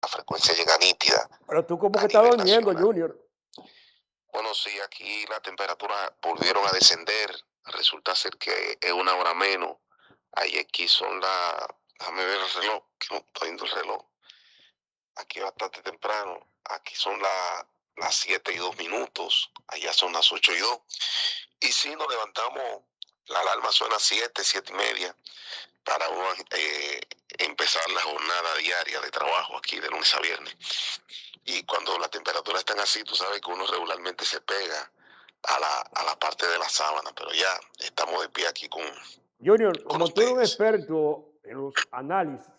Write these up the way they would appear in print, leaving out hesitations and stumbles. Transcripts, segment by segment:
la frecuencia llega nítida Pero tú como a que estás nivel durmiendo, nacional. Junior. Bueno, sí, aquí las temperaturas volvieron a descender. Resulta ser que es una hora menos. Ahí aquí son déjame ver el reloj, que no estoy viendo el reloj. Aquí es bastante temprano. Aquí son las 7:02. Allá son las 8:02. Y sí, nos levantamos, la alarma suena a 7:30, para uno empezar la jornada diaria de trabajo aquí de lunes a viernes. Y cuando las temperaturas están así, tú sabes que uno regularmente se pega a la parte de la sábana, pero ya estamos de pie aquí Junior, con como tú eres un ustedes. experto en los análisis,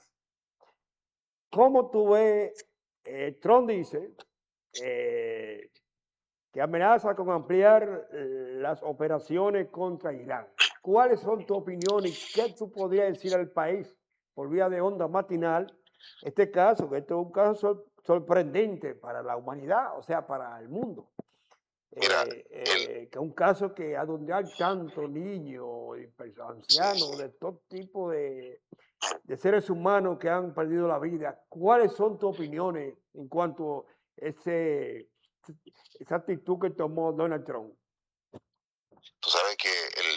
¿cómo tú ves? Trump dice eh, que amenaza con ampliar las operaciones contra Irán. ¿Cuáles son tu opinión y qué tú podrías decir al país por vía de onda matinal? Este caso, que esto es un caso sorprendente para la humanidad, o sea, para el mundo. Mira, el, Que es un caso que a donde hay tantos niños y sí, sí. ancianos de todo tipo de seres humanos que han perdido la vida. ¿Cuáles son tus opiniones en cuanto a esa actitud que tomó Donald Trump? Tú sabes que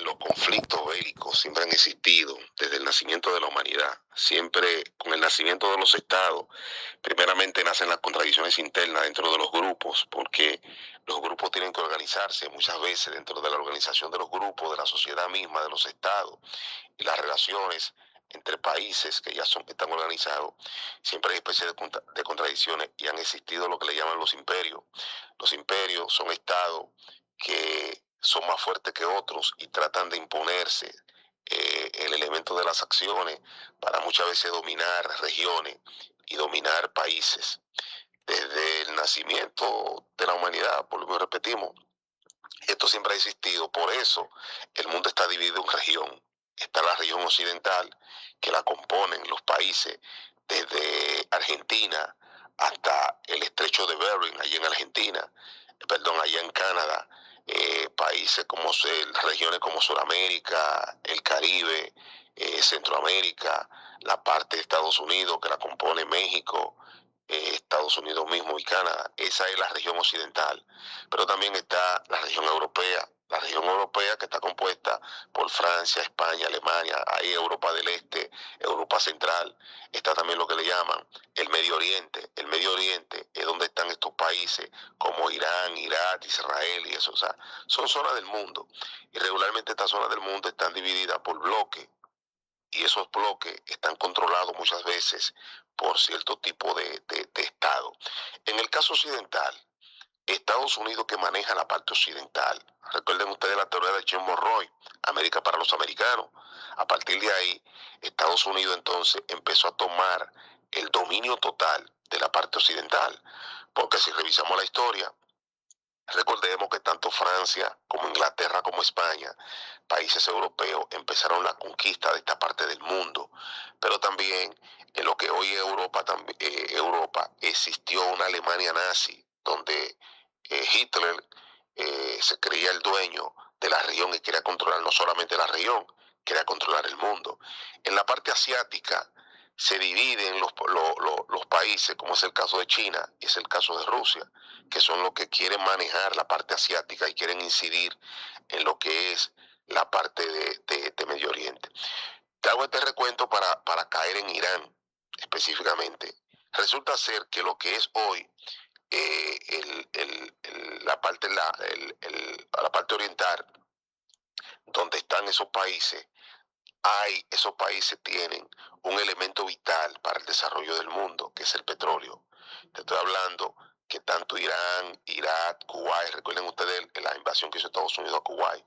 los conflictos bélicos siempre han existido desde el nacimiento de la humanidad. Siempre con el nacimiento de los estados, primeramente nacen las contradicciones internas dentro de los grupos, porque los grupos tienen que organizarse muchas veces dentro de la organización de los grupos, de la sociedad misma, de los estados, y las relaciones entre países que están organizados, siempre hay especies de contradicciones y han existido lo que le llaman los imperios. Los imperios son estados que son más fuertes que otros y tratan de imponerse el elemento de las acciones para muchas veces dominar regiones y dominar países. Desde el nacimiento de la humanidad, por lo que repetimos, esto siempre ha existido. Por eso el mundo está dividido en región. Está la región occidental, que la componen los países desde Argentina hasta el estrecho de Bering, allá en Argentina, perdón, allá en Canadá, países como regiones como Sudamérica, el Caribe, Centroamérica, la parte de Estados Unidos que la compone México, Estados Unidos mismo y Canadá. Esa es la región occidental. Pero también está la región europea que está compuesta por Francia, España, Alemania, ahí Europa del Este, Europa Central. Está también lo que le llaman el Medio Oriente. El Medio Oriente es donde están estos países como Irán, Irak, Israel y eso. O sea, son zonas del mundo. Y regularmente estas zonas del mundo están divididas por bloques, y esos bloques están controlados muchas veces por cierto tipo de Estado. En el caso occidental, Estados Unidos que maneja la parte occidental. Recuerden ustedes la teoría de Jim Monroe, América para los americanos. A partir de ahí, Estados Unidos entonces empezó a tomar el dominio total de la parte occidental. Porque si revisamos la historia, recordemos que tanto Francia como Inglaterra como España, países europeos, empezaron la conquista de esta parte del mundo. Pero también en lo que hoy es Europa, Europa existió una Alemania nazi, donde Hitler se creía el dueño de la región y quería controlar no solamente la región, quería controlar el mundo. En la parte asiática se dividen los países, como es el caso de China y es el caso de Rusia, que son los que quieren manejar la parte asiática y quieren incidir en lo que es la parte de Medio Oriente. Te hago este recuento para caer en Irán específicamente. Resulta ser que lo que es hoy la parte oriental, donde están esos países, esos países tienen un elemento vital para el desarrollo del mundo, que es el petróleo. Te estoy hablando que tanto Irán, Irak, Kuwait, recuerden ustedes la invasión que hizo Estados Unidos a Kuwait.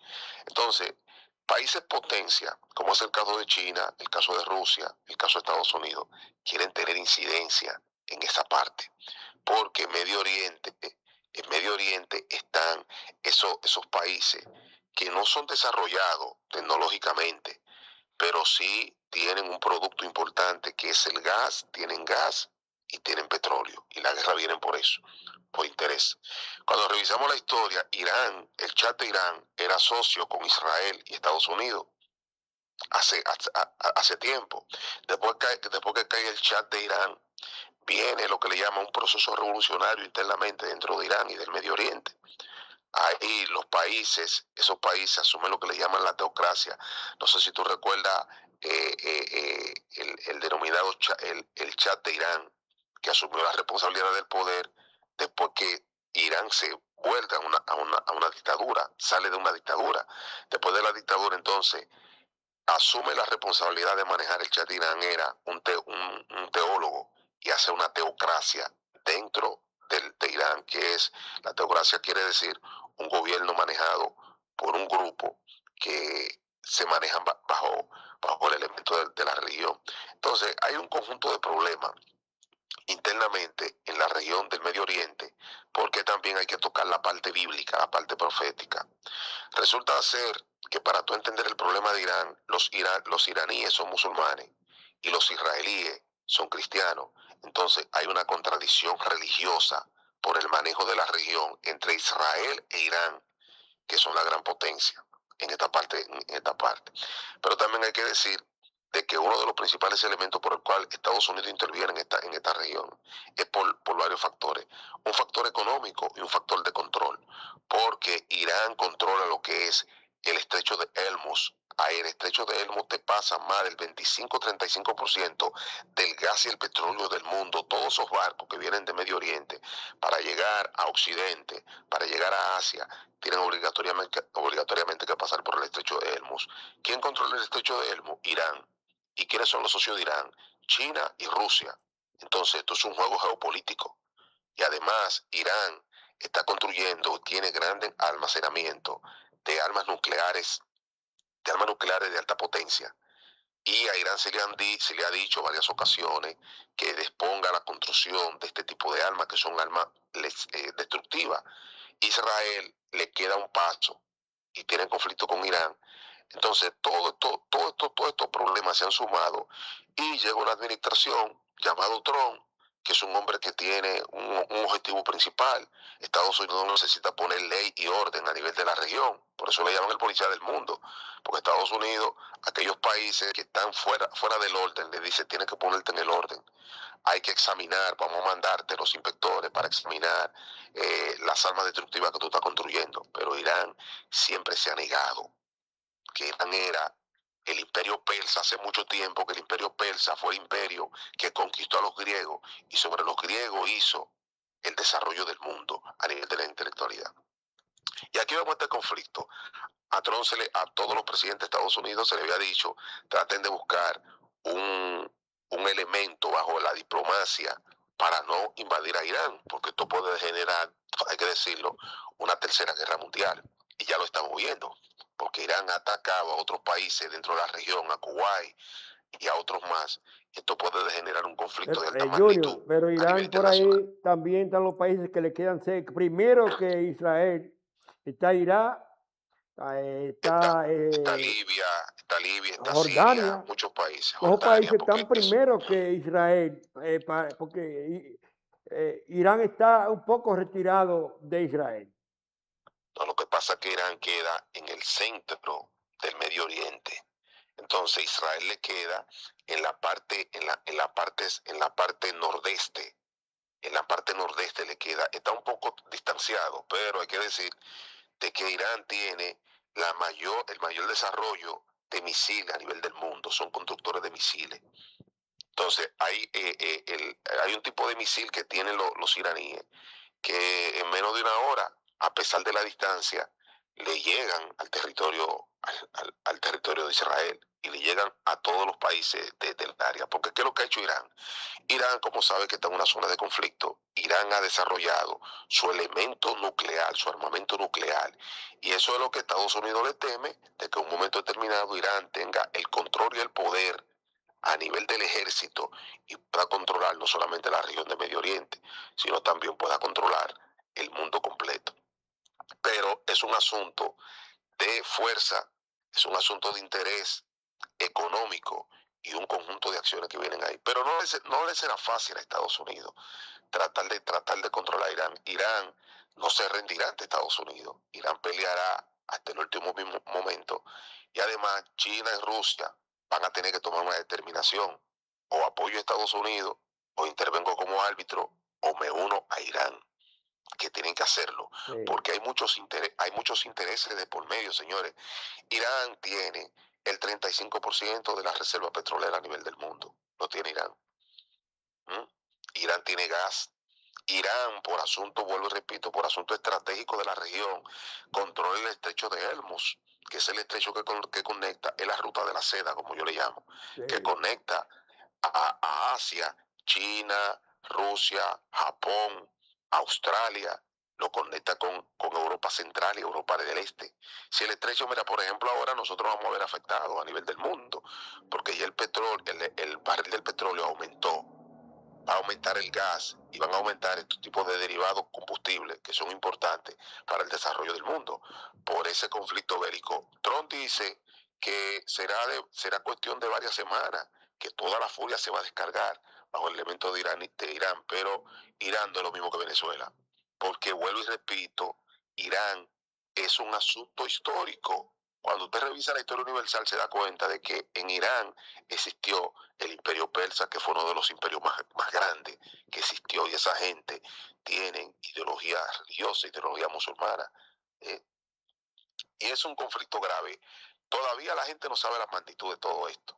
Entonces, países potencia, como es el caso de China, el caso de Rusia, el caso de Estados Unidos, quieren tener incidencia en esa parte, porque en Medio Oriente están esos países que no son desarrollados tecnológicamente, pero sí tienen un producto importante que es el gas, tienen gas y tienen petróleo, y la guerra viene por eso, por interés. Cuando revisamos la historia, Irán, el Shah de Irán era socio con Israel y Estados Unidos, hace tiempo. Después que cae el Shah de Irán, viene lo que le llama un proceso revolucionario internamente dentro de Irán y del Medio Oriente. Ahí esos países asumen lo que le llaman la teocracia. No sé si tú recuerdas el denominado el Shah de Irán, que asumió la responsabilidad del poder después que Irán se vuelve a una dictadura, sale de una dictadura. Después de la dictadura, entonces, asume la responsabilidad de manejar el Shah de Irán, era un teólogo, y hace una teocracia dentro de Irán, que es, la teocracia quiere decir un gobierno manejado por un grupo que se manejan bajo el elemento de la religión. Entonces, hay un conjunto de problemas internamente en la región del Medio Oriente, porque también hay que tocar la parte bíblica, la parte profética. Resulta ser que para tú entender el problema de Irán, los iraníes son musulmanes y los israelíes son cristianos. Entonces hay una contradicción religiosa por el manejo de la región entre Israel e Irán, que son la gran potencia en esta parte. Pero también hay que decir de que uno de los principales elementos por el cual Estados Unidos interviene en esta región es por varios factores. Un factor económico y un factor de control, porque Irán controla lo que es el estrecho de Hormuz. Ahí el estrecho de Hormuz te pasa más del 25-35% del gas y el petróleo del mundo, todos esos barcos que vienen de Medio Oriente para llegar a Occidente, para llegar a Asia, tienen obligatoriamente que pasar por el estrecho de Hormuz. ¿Quién controla el estrecho de Hormuz? Irán. ¿Y quiénes son los socios de Irán? China y Rusia. Entonces esto es un juego geopolítico. Y además Irán está construyendo, tiene grandes almacenamientos de armas nucleares, de alta potencia. Y a Irán se le ha dicho varias ocasiones que disponga la construcción de este tipo de armas, que son armas destructivas. Israel le queda un paso y tiene conflicto con Irán. Entonces, todos estos problemas se han sumado y llega una administración llamado Trump, que es un hombre que tiene un objetivo principal. Estados Unidos necesita poner ley y orden a nivel de la región. Por eso le llaman el policía del mundo. Porque Estados Unidos, aquellos países que están fuera del orden, le dice, tienes que ponerte en el orden. Hay que examinar, vamos a mandarte los inspectores para examinar las armas destructivas que tú estás construyendo. Pero Irán siempre se ha negado, que Irán era el imperio persa. Hace mucho tiempo que el imperio persa fue el imperio que conquistó a los griegos y sobre los griegos hizo el desarrollo del mundo a nivel de la intelectualidad. Y aquí vemos este conflicto. A todos los presidentes de Estados Unidos se le había dicho, traten de buscar un elemento bajo la diplomacia para no invadir a Irán, porque esto puede generar, hay que decirlo, una tercera guerra mundial. Y ya lo estamos viendo, porque Irán ha atacado a otros países dentro de la región, a Kuwait y a otros más. Esto puede generar un conflicto de alta magnitud Junior, pero a nivel Irán por internacional. ahí también están los países que le quedan cerca. Primero que Israel, está Irak, está Está Libia, está Siria, Jordania. muchos países, Los Jordania, países porque están primero que Israel, porque Irán está un poco retirado de Israel. no, lo que pasa es que Irán queda en el centro del Medio Oriente. Entonces Israel le queda en la parte, en la parte nordeste. En la parte nordeste le queda, está un poco distanciado, pero hay que decir de que Irán tiene el mayor desarrollo de misiles a nivel del mundo. Son constructores de misiles. Entonces hay un tipo de misil que tienen los iraníes que en menos de una hora, a pesar de la distancia, le llegan al territorio, al territorio de Israel y le llegan a todos los países del área. Porque ¿qué es lo que ha hecho Irán? Irán, como sabe que está en una zona de conflicto, Irán ha desarrollado su elemento nuclear, su armamento nuclear. Y eso es lo que Estados Unidos le teme, de que en un momento determinado Irán tenga el control y el poder a nivel del ejército y pueda controlar no solamente la región de Medio Oriente, sino también pueda controlar el mundo completo. Pero es un asunto de fuerza, es un asunto de interés económico y un conjunto de acciones que vienen ahí. Pero no le será fácil a Estados Unidos tratar de controlar a Irán. Irán no se rendirá ante Estados Unidos. Irán peleará hasta el último momento. Y además, China y Rusia van a tener que tomar una determinación. O apoyo a Estados Unidos, o intervengo como árbitro, o me uno a Irán, que tienen que hacerlo, Sí, porque hay muchos intereses de por medio, señores. Irán tiene el 35% de la reserva petrolera a nivel del mundo, lo tiene Irán. ¿Mm? Irán tiene gas. Irán, por asunto, vuelvo y repito, por asunto estratégico de la región, controla el estrecho de Hermos, que es el estrecho que conecta, es la ruta de la seda, como yo le llamo, que sí. conecta a Asia, China, Rusia, Japón, Australia, lo conecta con Europa Central y Europa del Este. Si el estrecho, mira, por ejemplo, ahora nosotros vamos a ver afectados a nivel del mundo, porque ya el petróleo, el barril del petróleo aumentó, va a aumentar el gas y van a aumentar estos tipos de derivados combustibles que son importantes para el desarrollo del mundo por ese conflicto bélico. Trump dice que será cuestión de varias semanas, que toda la furia se va a descargar bajo el elemento de Irán, pero Irán no es lo mismo que Venezuela, porque vuelvo y repito, Irán es un asunto histórico. Cuando usted revisa la historia universal se da cuenta de que en Irán existió el imperio persa, que fue uno de los imperios más grandes que existió, y esa gente tienen ideología religiosa, ideología musulmana, ¿eh? Y es un conflicto grave. Todavía la gente no sabe la magnitud de todo esto.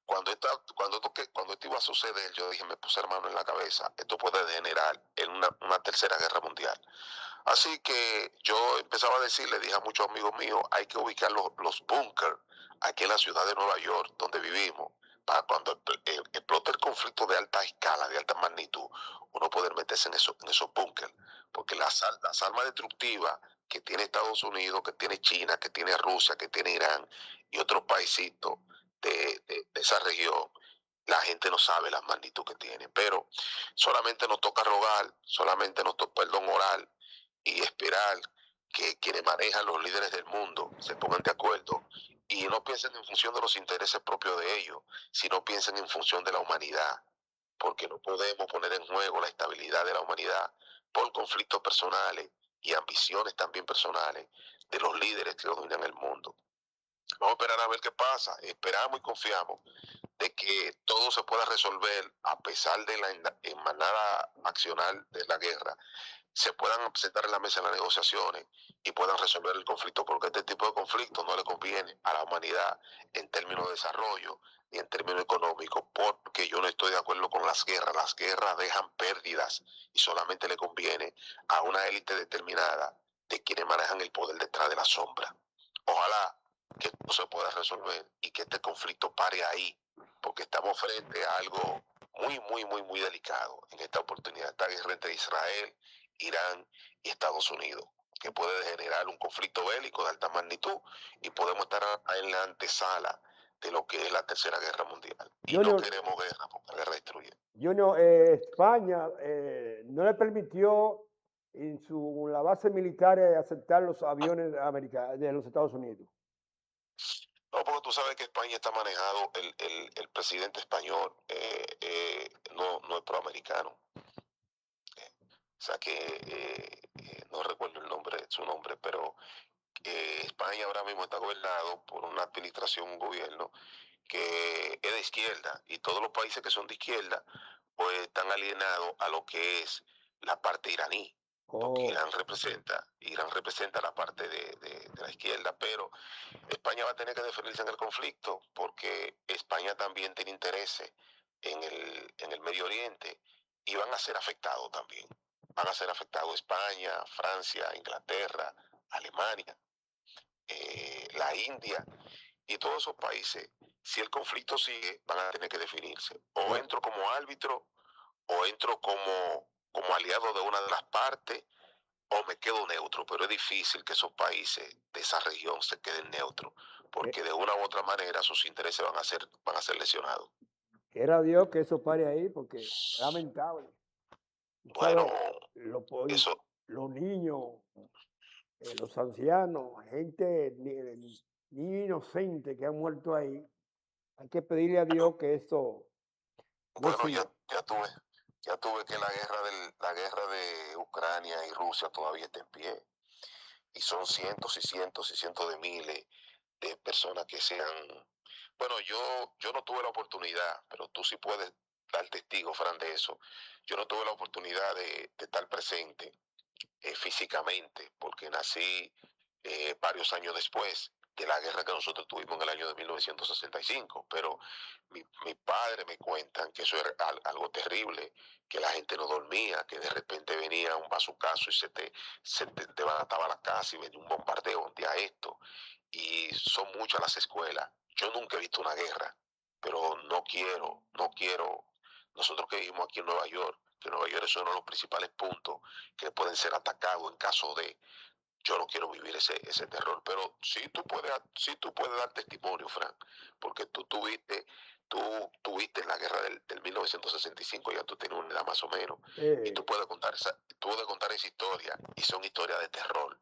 Cuando esto iba a suceder, yo dije, me puse hermano en la cabeza, esto puede degenerar en una tercera guerra mundial. Así que yo empezaba a decir, le dije a muchos amigos míos, hay que ubicar los búnkers aquí en la ciudad de Nueva York, donde vivimos, para cuando explote el conflicto de alta escala, de alta magnitud, uno poder meterse en esos búnkers. Porque las armas destructivas que tiene Estados Unidos, que tiene China, que tiene Rusia, que tiene Irán y otros paisitos de esa región, la gente no sabe la magnitud que tiene. Pero solamente nos toca rogar, solamente nos toca perdón oral y esperar que quienes manejan los líderes del mundo se pongan de acuerdo y no piensen en función de los intereses propios de ellos, sino piensen en función de la humanidad, porque no podemos poner en juego la estabilidad de la humanidad por conflictos personales y ambiciones también personales de los líderes que dominan el mundo. Vamos a esperar a ver qué pasa. Esperamos y confiamos de que todo se pueda resolver a pesar de la emanada accional de la guerra, se puedan sentar en la mesa de las negociaciones y puedan resolver el conflicto, porque este tipo de conflicto no le conviene a la humanidad en términos de desarrollo ni en términos económicos, porque yo no estoy de acuerdo con las guerras. Las guerras dejan pérdidas y solamente le conviene a una élite determinada de quienes manejan el poder detrás de la sombra. Ojalá que esto se pueda resolver y que este conflicto pare ahí, porque estamos frente a algo muy delicado en esta oportunidad. Esta guerra entre Israel, Irán y Estados Unidos, que puede generar un conflicto bélico de alta magnitud y podemos estar en la antesala de lo que es la tercera guerra mundial. Y no Junior, queremos guerra, porque la guerra destruye. Junior, España no le permitió en la base militar aceptar los aviones americanos de los Estados Unidos. No, porque tú sabes que España está manejado, el presidente español no es proamericano. O sea que no recuerdo el nombre, su nombre, pero España ahora mismo está gobernado por una administración, un gobierno que es de izquierda, y todos los países que son de izquierda pues están alienados a lo que es la parte iraní, porque Oh, Irán representa la parte de la izquierda, pero España va a tener que defenderse en el conflicto porque España también tiene intereses en el Medio Oriente y van a ser afectados también. Van a ser afectados España, Francia, Inglaterra, Alemania, la India y todos esos países. Si el conflicto sigue, van a tener que definirse. O oh, entro como árbitro, o entro como aliado de una de las partes, o me quedo neutro, pero es difícil que esos países de esa región se queden neutros, que, porque de una u otra manera sus intereses van a ser lesionados. quiera Dios que eso pare ahí, porque es lamentable. Bueno, ¿Sabes? Los, eso, los niños, los ancianos, gente, niños inocentes que han muerto ahí, hay que pedirle a Dios que esto no bueno, siga. ya tuve que la guerra de Ucrania y Rusia todavía está en pie. y son cientos y cientos y cientos de miles de personas que sean... Bueno, yo no tuve la oportunidad, pero tú sí puedes dar testigo, Fran, de eso. Yo no tuve la oportunidad de estar presente físicamente, porque nací varios años después de la guerra que nosotros tuvimos en el año de 1965, pero mi padre me cuentan que eso era algo terrible, que la gente no dormía, que de repente venía un bazucazo y se te desbarataba la casa y venía un bombardeo, un día esto, y son muchas las escuelas. Yo nunca he visto una guerra, pero no quiero, nosotros que vivimos aquí en Nueva York, que Nueva York es uno de los principales puntos que pueden ser atacados en caso de, yo no quiero vivir ese terror, pero sí tú puedes dar testimonio, Frank, porque tú tuviste en la guerra del 1965, ya tú tienes una edad más o menos, y Eh, tú puedes contar esa historia, y son historias de terror.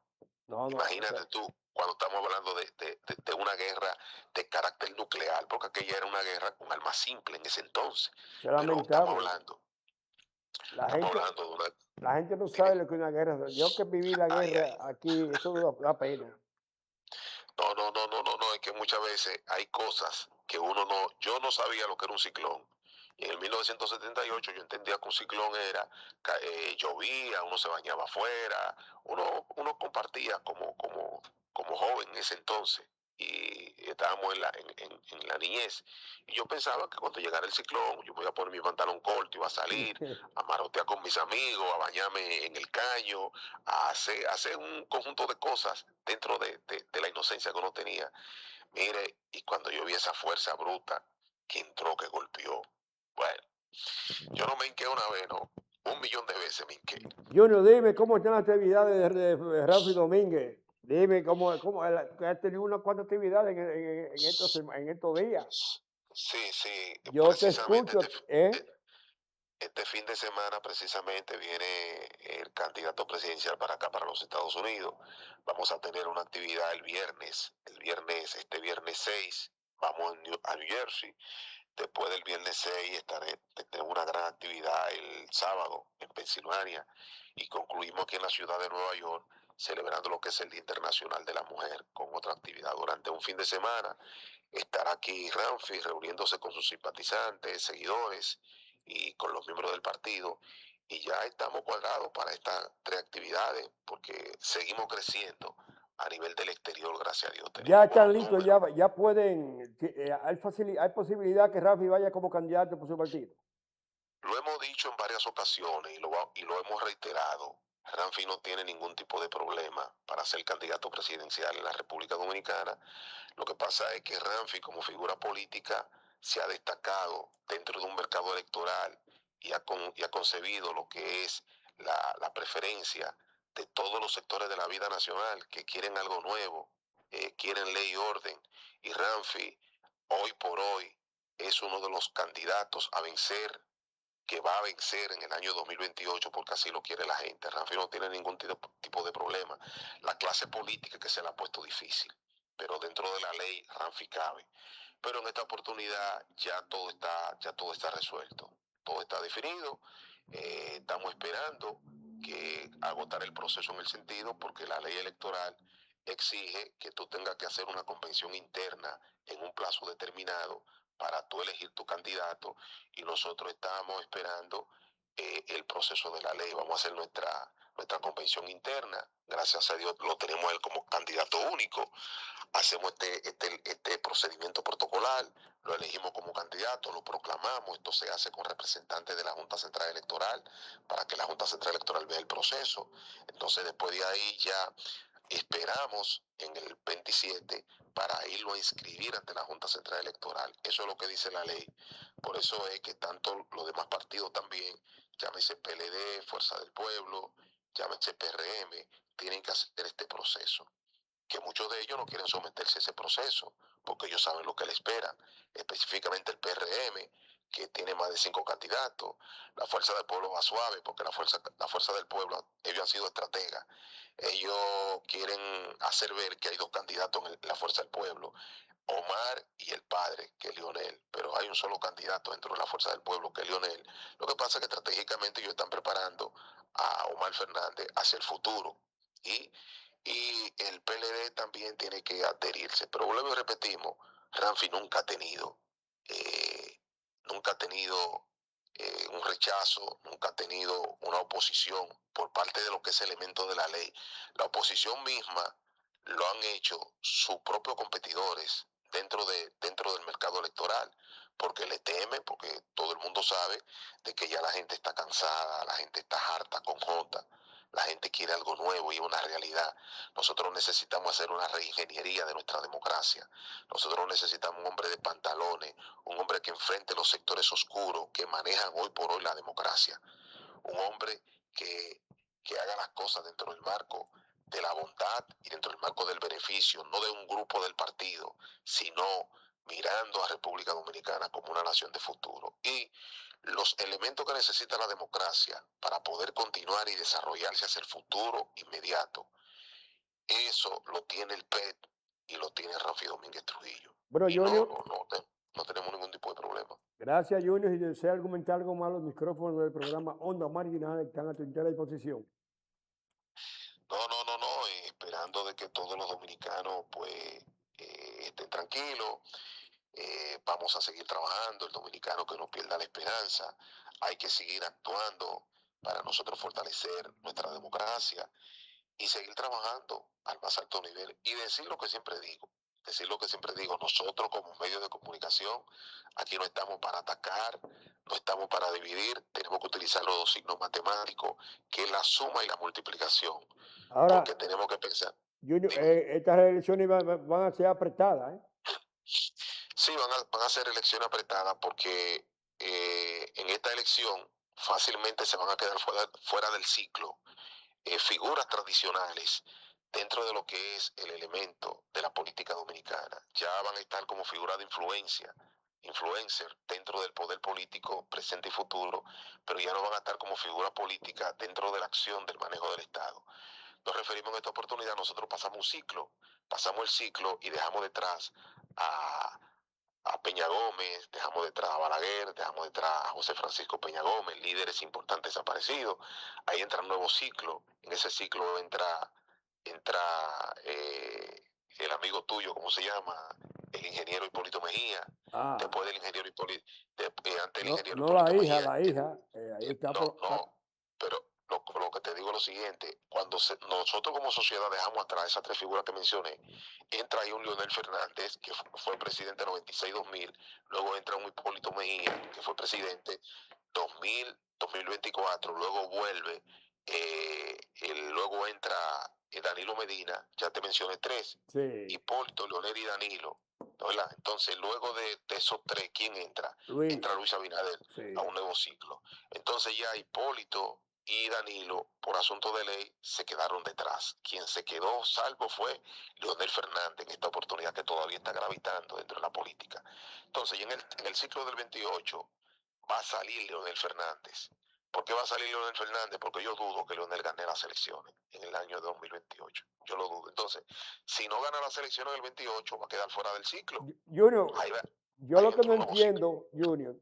no, no, o sea, Imagínate tú, cuando estamos hablando de una guerra de carácter nuclear, porque aquella era una guerra con armas simples en ese entonces, eso es pero estamos lamentable. hablando, La estamos gente, hablando de una... la gente no Dime, sabe lo que es una guerra. Yo que viví la ay, guerra ay. aquí, eso da pena. No, no, no, no, no, no, es que muchas veces hay cosas que uno no, yo no sabía lo que era un ciclón. Y en el 1978 yo entendía que un ciclón era, llovía, uno se bañaba afuera, uno compartía como joven en ese entonces. Y estábamos en la niñez. Y yo pensaba que cuando llegara el ciclón, yo me iba a poner mi pantalón corto, iba a salir, a marotear con mis amigos, a bañarme en el caño, a hacer un conjunto de cosas dentro de la inocencia que uno tenía. Mire, y cuando yo vi esa fuerza bruta que entró, que golpeó, bueno, yo no me hinqué una vez, no, 1 millón de veces me hinqué. Junior, dime cómo están las actividades de Rafi Domínguez. Dime cómo has tenido unas cuantas actividades en estos días. Sí, sí, Yo te precisamente escucho, ¿eh? este fin de semana precisamente viene el candidato presidencial para acá, para los Estados Unidos. Vamos a tener una actividad este viernes 6, vamos a New Jersey. Después del viernes 6 tenemos una gran actividad el sábado en Pensilvania y concluimos aquí en la ciudad de Nueva York celebrando lo que es el Día Internacional de la Mujer con otra actividad. Durante un fin de semana estará aquí Ramfi reuniéndose con sus simpatizantes, seguidores y con los miembros del partido. Y ya estamos cuadrados para estas 3 actividades porque seguimos creciendo a nivel del exterior, gracias a Dios. Ya Tenemos están buenos listos, números. ya pueden, hay posibilidad que Rafi vaya como candidato por su partido. Lo hemos dicho en varias ocasiones y lo hemos reiterado. Ramfi no tiene ningún tipo de problema para ser candidato presidencial en la República Dominicana. Lo que pasa es que Ramfi como figura política se ha destacado dentro de un mercado electoral y ha concebido lo que es la preferencia de todos los sectores de la vida nacional que quieren algo nuevo, quieren ley y orden. Y Ramfi, hoy por hoy, es uno de los candidatos a vencer, que va a vencer en el año 2028 porque así lo quiere la gente. Ramfi no tiene ningún tipo de problema. La clase política que se le ha puesto difícil, pero dentro de la ley Ramfi cabe. Pero en esta oportunidad ya todo está resuelto, todo está definido. Estamos esperando que agotar el proceso en el sentido porque la ley electoral exige que tú tengas que hacer una convención interna en un plazo determinado para tú elegir tu candidato y nosotros estamos esperando el proceso de la ley. Vamos a hacer nuestra convención interna. Gracias a Dios lo tenemos a él como candidato único. Hacemos este procedimiento protocolar, lo elegimos como candidato, lo proclamamos. Esto se hace con representantes de la Junta Central Electoral para que la Junta Central Electoral vea el proceso. Entonces después de ahí ya esperamos en el 27 para irlo a inscribir ante la Junta Central Electoral. Eso es lo que dice la ley. Por eso es que tanto los demás partidos también, llámese PLD, Fuerza del Pueblo, llámese PRM, tienen que hacer este proceso, que muchos de ellos no quieren someterse a ese proceso porque ellos saben lo que les espera, específicamente el PRM, que tiene más de 5 candidatos. La Fuerza del Pueblo va suave porque la fuerza del Pueblo, ellos han sido estrategas. Ellos quieren hacer ver que hay 2 candidatos en la Fuerza del Pueblo, Omar y el padre, que es Lionel, pero hay un solo candidato dentro de la Fuerza del Pueblo, que es Lionel. Lo que pasa es que estratégicamente ellos están preparando a Omar Fernández hacia el futuro y y el PLD también tiene que adherirse. Pero vuelvo y repetimos, Ramfi eh, nunca ha tenido un rechazo, nunca ha tenido una oposición por parte de lo que es elemento de la ley. La oposición misma lo han hecho sus propios competidores dentro del mercado electoral, porque le temen, porque todo el mundo sabe de que ya la gente está cansada, la gente está harta con J, la gente quiere algo nuevo y una realidad. Nosotros necesitamos hacer una reingeniería de nuestra democracia. Nosotros necesitamos un hombre de pantalones, un hombre que enfrente los sectores oscuros que manejan hoy por hoy la democracia. Un hombre que haga las cosas dentro del marco de la bondad y dentro del marco del beneficio, no de un grupo del partido, sino mirando a República Dominicana como una nación de futuro. Y los elementos que necesita la democracia para poder continuar y desarrollarse hacia el futuro inmediato, eso lo tiene el PET y lo tiene Rafi Domínguez Trujillo. Bueno, Y Junior, no tenemos ningún tipo de problema. gracias, Junior. Si desea argumentar algo más, los micrófonos del programa Onda Marginal están a tu entera disposición. No, esperando de que todos los dominicanos pues estén tranquilos, vamos a seguir trabajando, el dominicano que no pierda la esperanza, hay que seguir actuando para nosotros fortalecer nuestra democracia y seguir trabajando al más alto nivel y decir lo que siempre digo, nosotros como medios de comunicación, aquí no estamos para atacar, no estamos para dividir, tenemos que utilizar los dos signos matemáticos, que es la suma y la multiplicación, porque Ahora, tenemos que pensar, Junior, dime. estas elecciones van a ser apretadas, ¿eh? Sí, van a ser elecciones apretadas porque en esta elección fácilmente se van a quedar fuera del ciclo figuras tradicionales dentro de lo que es el elemento de la política dominicana. Ya van a estar como figuras de influencer dentro del poder político presente y futuro, pero ya no van a estar como figura política dentro de la acción del manejo del Estado. Nos referimos en esta oportunidad, nosotros pasamos el ciclo y dejamos detrás a Peña Gómez, dejamos detrás a Balaguer, dejamos detrás a José Francisco Peña Gómez, líderes importantes desaparecidos. Ahí entra un nuevo ciclo. En ese ciclo entra el amigo tuyo, ¿cómo se llama? El ingeniero Hipólito Mejía. Ah, Después del ingeniero Hipólito, antes del no, ingeniero no Hipólito Mejía. la hija, ahí está. No, pero lo que te digo es lo siguiente, cuando nosotros como sociedad dejamos atrás esas tres figuras que mencioné, entra ahí un Leonel Fernández, que fue presidente 96-2000, luego entra un Hipólito Mejía, que fue presidente 2000-2024, luego vuelve, luego entra Danilo Medina, ya te mencioné tres, Sí, Hipólito, Leonel y Danilo, ¿verdad? Entonces, luego de esos tres, ¿quién entra? Entra Luis, Luis Abinader a sí. un nuevo ciclo. Entonces ya Hipólito y Danilo, por asunto de ley, se quedaron detrás. Quien se quedó salvo fue Leonel Fernández en esta oportunidad que todavía está gravitando dentro de la política. Entonces, en el ciclo del 28 va a salir Leonel Fernández. ¿Por qué va a salir Leonel Fernández? Porque yo dudo que Leonel gane las elecciones en el año 2028. Yo lo dudo. Entonces, si no gana las elecciones en el 28, va a quedar fuera del ciclo. Junior, Ahí, va, yo ahí lo que no entra un nuevo ciclo. entiendo, Junior,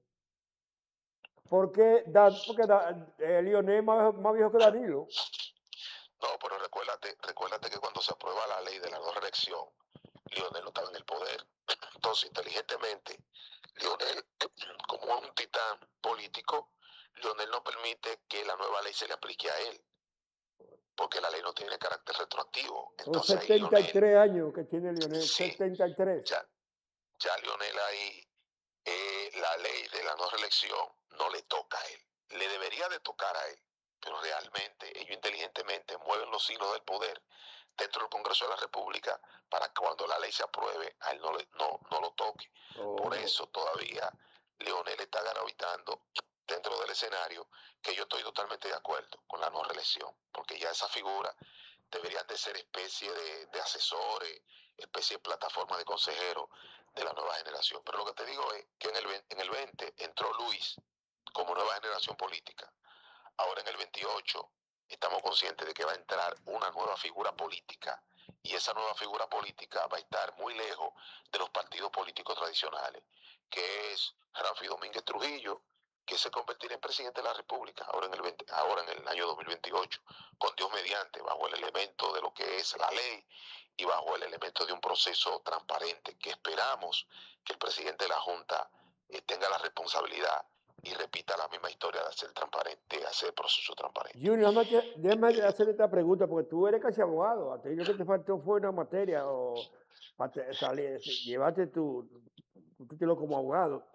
porque Lionel es más viejo que Danilo. No, pero recuérdate que cuando se aprueba la ley de la no reelección, Lionel no estaba en el poder. Entonces, inteligentemente, Lionel, como es un titán político, Lionel no permite que la nueva ley se le aplique a él, porque la ley no tiene carácter retroactivo. Son Entonces ahí setenta y Lionel, tres años que tiene Lionel, sí, 73. ya, ya Lionel ahí, la ley de la no reelección no le toca a él. Le debería de tocar a él, pero realmente ellos inteligentemente mueven los hilos del poder dentro del Congreso de la República para que cuando la ley se apruebe a él no lo toque. Por Oh, eso todavía Leonel está gravitando dentro del escenario que yo estoy totalmente de acuerdo con la no reelección, porque ya esa figura deberían de ser especie de asesores, especie de plataforma de consejeros de la nueva generación. Pero lo que te digo es que en el 20 entró Luis como nueva generación política. Ahora en el 28 estamos conscientes de que va a entrar una nueva figura política y esa nueva figura política va a estar muy lejos de los partidos políticos tradicionales, que es Rafi Domínguez Trujillo, que se convertirá en presidente de la República ahora en el año 2028, con Dios mediante, bajo el elemento de lo que es la ley y bajo el elemento de un proceso transparente, que esperamos que el presidente de la Junta tenga la responsabilidad y repita la misma historia de hacer transparente, de hacer proceso transparente. Junior, déjame hacer esta pregunta, porque tú eres casi abogado. A ti lo que te faltó fue una materia o llevaste tu título como abogado.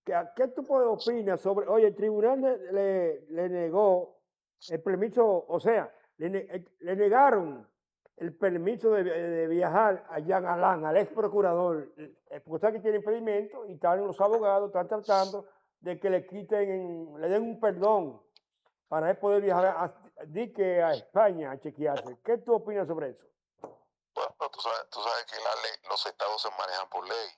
¿Qué tú opinas sobre, oye, el tribunal le negó el permiso, o sea, le negaron el permiso de viajar a Jean Alain, al ex procurador, porque está que tiene impedimento y están los abogados, están tratando de que le den un perdón para él poder viajar a España a chequearse. ¿Qué tú opinas sobre eso? Bueno, tú sabes que los estados se manejan por ley,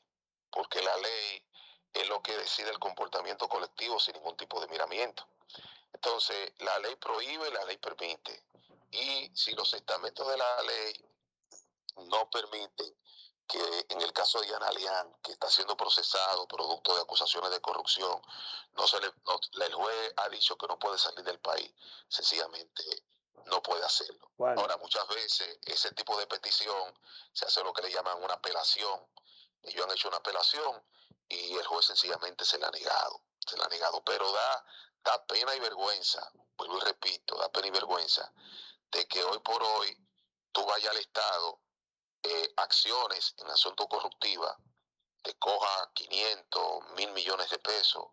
porque la ley es lo que decide el comportamiento colectivo sin ningún tipo de miramiento. Entonces, la ley prohíbe, la ley permite. Y si los estamentos de la ley no permiten que en el caso de Yana Lian, que está siendo procesado producto de acusaciones de corrupción, el juez ha dicho que no puede salir del país, sencillamente no puede hacerlo. Bueno. Ahora, muchas veces ese tipo de petición se hace lo que le llaman una apelación. Ellos han hecho una apelación y el juez sencillamente se la ha negado, pero da pena y vergüenza, vuelvo y repito, da pena y vergüenza de que hoy por hoy tú vayas al Estado, acciones en asuntos corruptivas, te coja 500, 1.000 millones de pesos,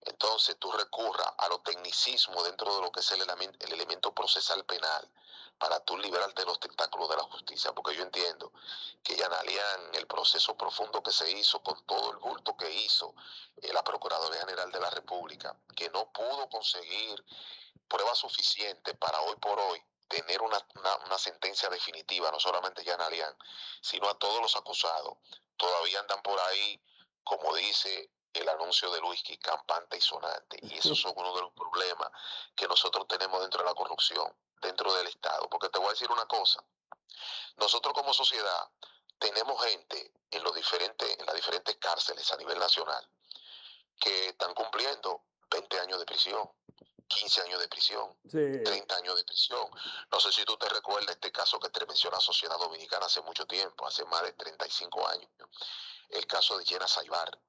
entonces tú recurras a los tecnicismos dentro de lo que es el elemento procesal penal para tú liberarte de los tentáculos de la justicia, porque yo entiendo que Yanalian, el proceso profundo que se hizo con todo el bulto que hizo la Procuraduría General de la República, que no pudo conseguir pruebas suficientes para hoy por hoy tener una sentencia definitiva, no solamente ya a Alian, sino a todos los acusados. Todavía andan por ahí, como dice el anuncio de Luis, campante y sonante. Y esos son uno de los problemas que nosotros tenemos dentro de la corrupción, dentro del Estado. Porque te voy a decir una cosa, nosotros como sociedad tenemos gente en las diferentes cárceles a nivel nacional que están cumpliendo 20 años de prisión, 15 años de prisión, Sí. 30 años de prisión. No sé si tú te recuerdas este caso que te mencionó la sociedad dominicana hace mucho tiempo, hace más de 35 años, el caso de Jenna Saibar,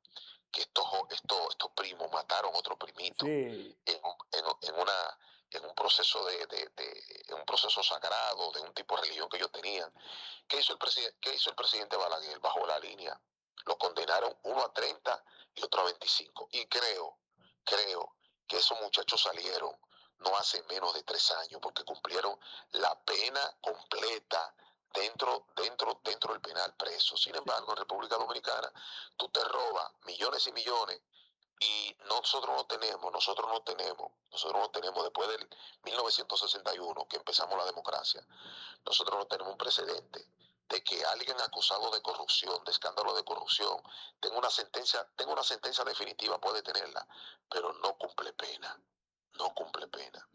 que estos primos mataron a otro primito Sí. en un proceso en un proceso sagrado de un tipo de religión que ellos tenían. ¿Qué hizo el presidente Balaguer? Bajo la línea. Lo condenaron uno a 30 y otro a 25. Y creo que esos muchachos salieron no hace menos de 3 años porque cumplieron la pena completa dentro del penal preso. Sin embargo, en República Dominicana tú te robas millones y millones y nosotros no tenemos, después del 1961 que empezamos la democracia, nosotros no tenemos un precedente de que alguien acusado de corrupción, de escándalo de corrupción, tenga una sentencia definitiva, puede tenerla, pero no cumple pena, no cumple pena.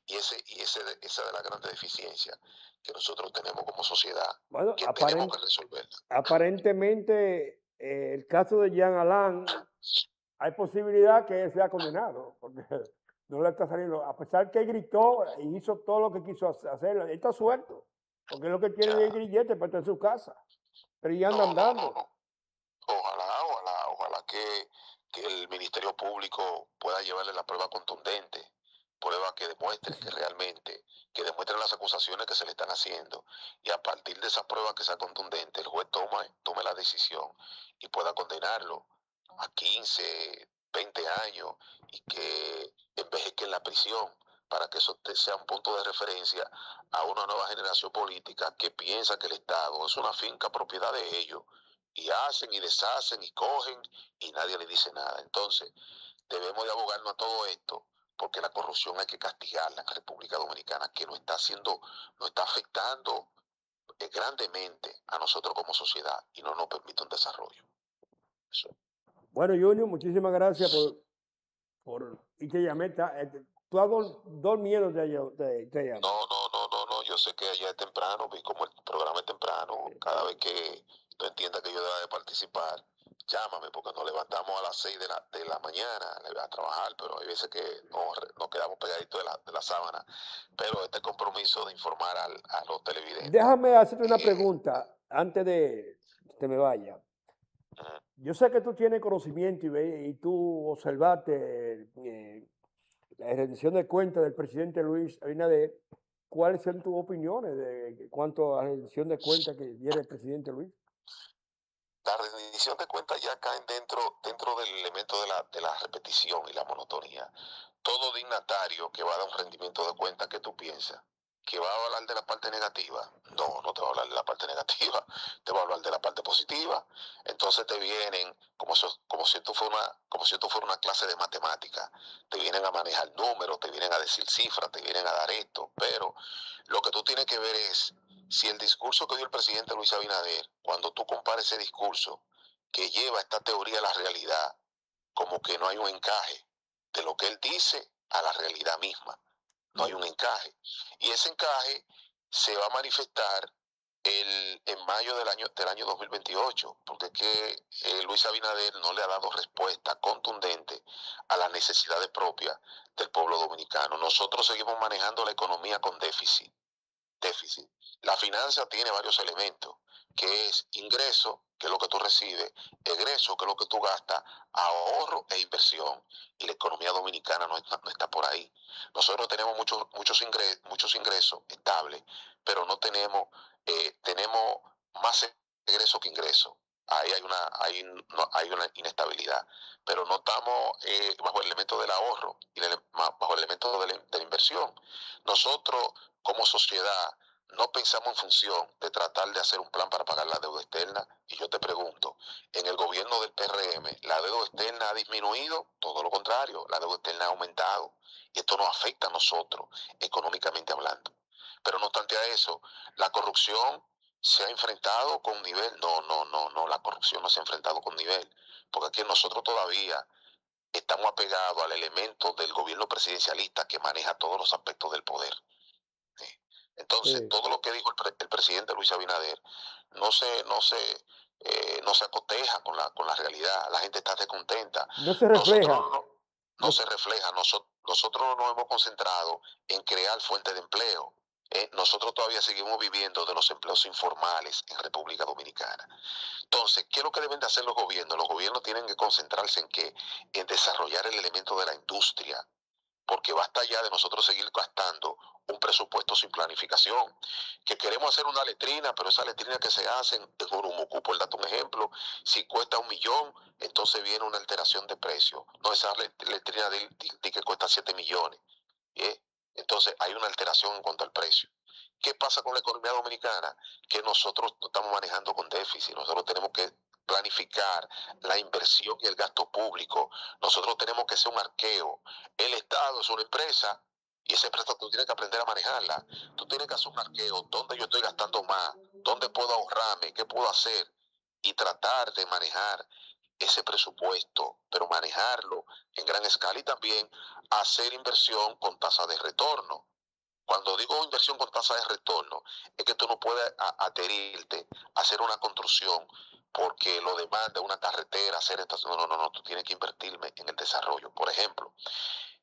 Y esa de la gran deficiencia que nosotros tenemos como sociedad, Bueno, que tenemos que resolverla. aparentemente, el caso de Jean Alain, hay posibilidad que él sea condenado, porque no le está saliendo, a pesar que gritó y hizo todo lo que quiso hacer, él está suelto, porque lo que tiene es el grillete para estar en su casa, pero ya anda andando. Ojalá que el Ministerio Público pueda llevarle la prueba contundente, prueba que demuestren que demuestren las acusaciones que se le están haciendo, y a partir de esa prueba que sea contundente, el juez tome la decisión y pueda condenarlo a 15, 20 años y que envejezca en la prisión, para que eso sea un punto de referencia a una nueva generación política que piensa que el Estado es una finca propiedad de ellos, y hacen y deshacen y cogen y nadie le dice nada. Entonces, debemos de abogarnos a todo esto, porque la corrupción hay que castigarla en la República Dominicana, que nos está afectando grandemente a nosotros como sociedad y no nos permite un desarrollo. Eso. Bueno, Junior, muchísimas gracias y te llamé, tú has dormido, te llamo. No, yo sé que allá es temprano, y como el programa es temprano, cada vez que tú entiendas que yo deba de participar, llámame, porque nos levantamos a las 6 de la mañana a trabajar, pero hay veces que nos quedamos pegaditos de la sábana. Pero este compromiso de informar a los televidentes. Déjame hacerte una eh, pregunta antes de que me vaya. ujú. Yo sé que tú tienes conocimiento y tú observaste la rendición de cuentas del presidente Luis Abinader. ¿Cuáles son tus opiniones de cuanto a la rendición de cuentas que diera el presidente Luis? La rendición de cuentas ya caen dentro del elemento de la repetición y la monotonía. Todo dignatario que va a dar un rendimiento de cuentas, ¿qué tú piensas? ¿Que va a hablar de la parte negativa? No, no te va a hablar de la parte negativa, te va a hablar de la parte positiva. Entonces te vienen como si esto fuera una clase de matemática. Te vienen a manejar números, te vienen a decir cifras, te vienen a dar esto, pero lo que tú tienes que ver es si el discurso que dio el presidente Luis Abinader, cuando tú compares ese discurso que lleva esta teoría a la realidad, como que no hay un encaje de lo que él dice a la realidad misma. No hay un encaje. Y ese encaje se va a manifestar en mayo del año 2028, porque es que Luis Abinader no le ha dado respuesta contundente a las necesidades propias del pueblo dominicano. Nosotros seguimos manejando la economía con déficit. La finanza tiene varios elementos, que es ingreso, que es lo que tú recibes, egreso, que es lo que tú gastas, ahorro e inversión. Y la economía dominicana no está por ahí. Nosotros tenemos muchos ingresos estables, pero no tenemos, tenemos más egreso que ingreso. Ahí hay una inestabilidad, pero no estamos bajo el elemento del ahorro y bajo el elemento de la inversión. Nosotros como sociedad no pensamos en función de tratar de hacer un plan para pagar la deuda externa. Y yo te pregunto, en el gobierno del PRM, ¿la deuda externa ha disminuido? Todo lo contrario, la deuda externa ha aumentado. Y esto nos afecta a nosotros, económicamente hablando. Pero no obstante a eso, la corrupción se ha enfrentado con nivel. No, la corrupción no se ha enfrentado con nivel. Porque aquí nosotros todavía estamos apegados al elemento del gobierno presidencialista que maneja todos los aspectos del poder. Sí. Entonces, Sí. todo lo que dijo el presidente Luis Abinader no se acoteja con la realidad. La gente está descontenta. No se Nosotros refleja. no No, se refleja. Nosotros nos hemos concentrado en crear fuentes de empleo. Nosotros todavía seguimos viviendo de los empleos informales en República Dominicana. Entonces, ¿qué es lo que deben de hacer los gobiernos? Los gobiernos tienen que concentrarse en qué, en desarrollar el elemento de la industria, porque basta ya de nosotros seguir gastando un presupuesto sin planificación, que queremos hacer una letrina, pero esa letrina que se hacen en Urumucu, por darte un ejemplo, si cuesta 1 millón, entonces viene una alteración de precio. No, esa letrina de que cuesta 7 millones. ¿Eh? Entonces hay una alteración en cuanto al precio. ¿Qué pasa con la economía dominicana? Que nosotros no estamos manejando con déficit, nosotros tenemos que planificar la inversión y el gasto público. Nosotros tenemos que hacer un arqueo. El Estado es una empresa y esa empresa tú tienes que aprender a manejarla. Tú tienes que hacer un arqueo, dónde yo estoy gastando más, dónde puedo ahorrarme, qué puedo hacer y tratar de manejar ese presupuesto, pero manejarlo en gran escala y también hacer inversión con tasa de retorno. Cuando digo inversión con tasa de retorno, es que tú no puedes adherirte a hacer una construcción porque lo demanda una carretera, hacer estas. No, tú tienes que invertirme en el desarrollo. Por ejemplo,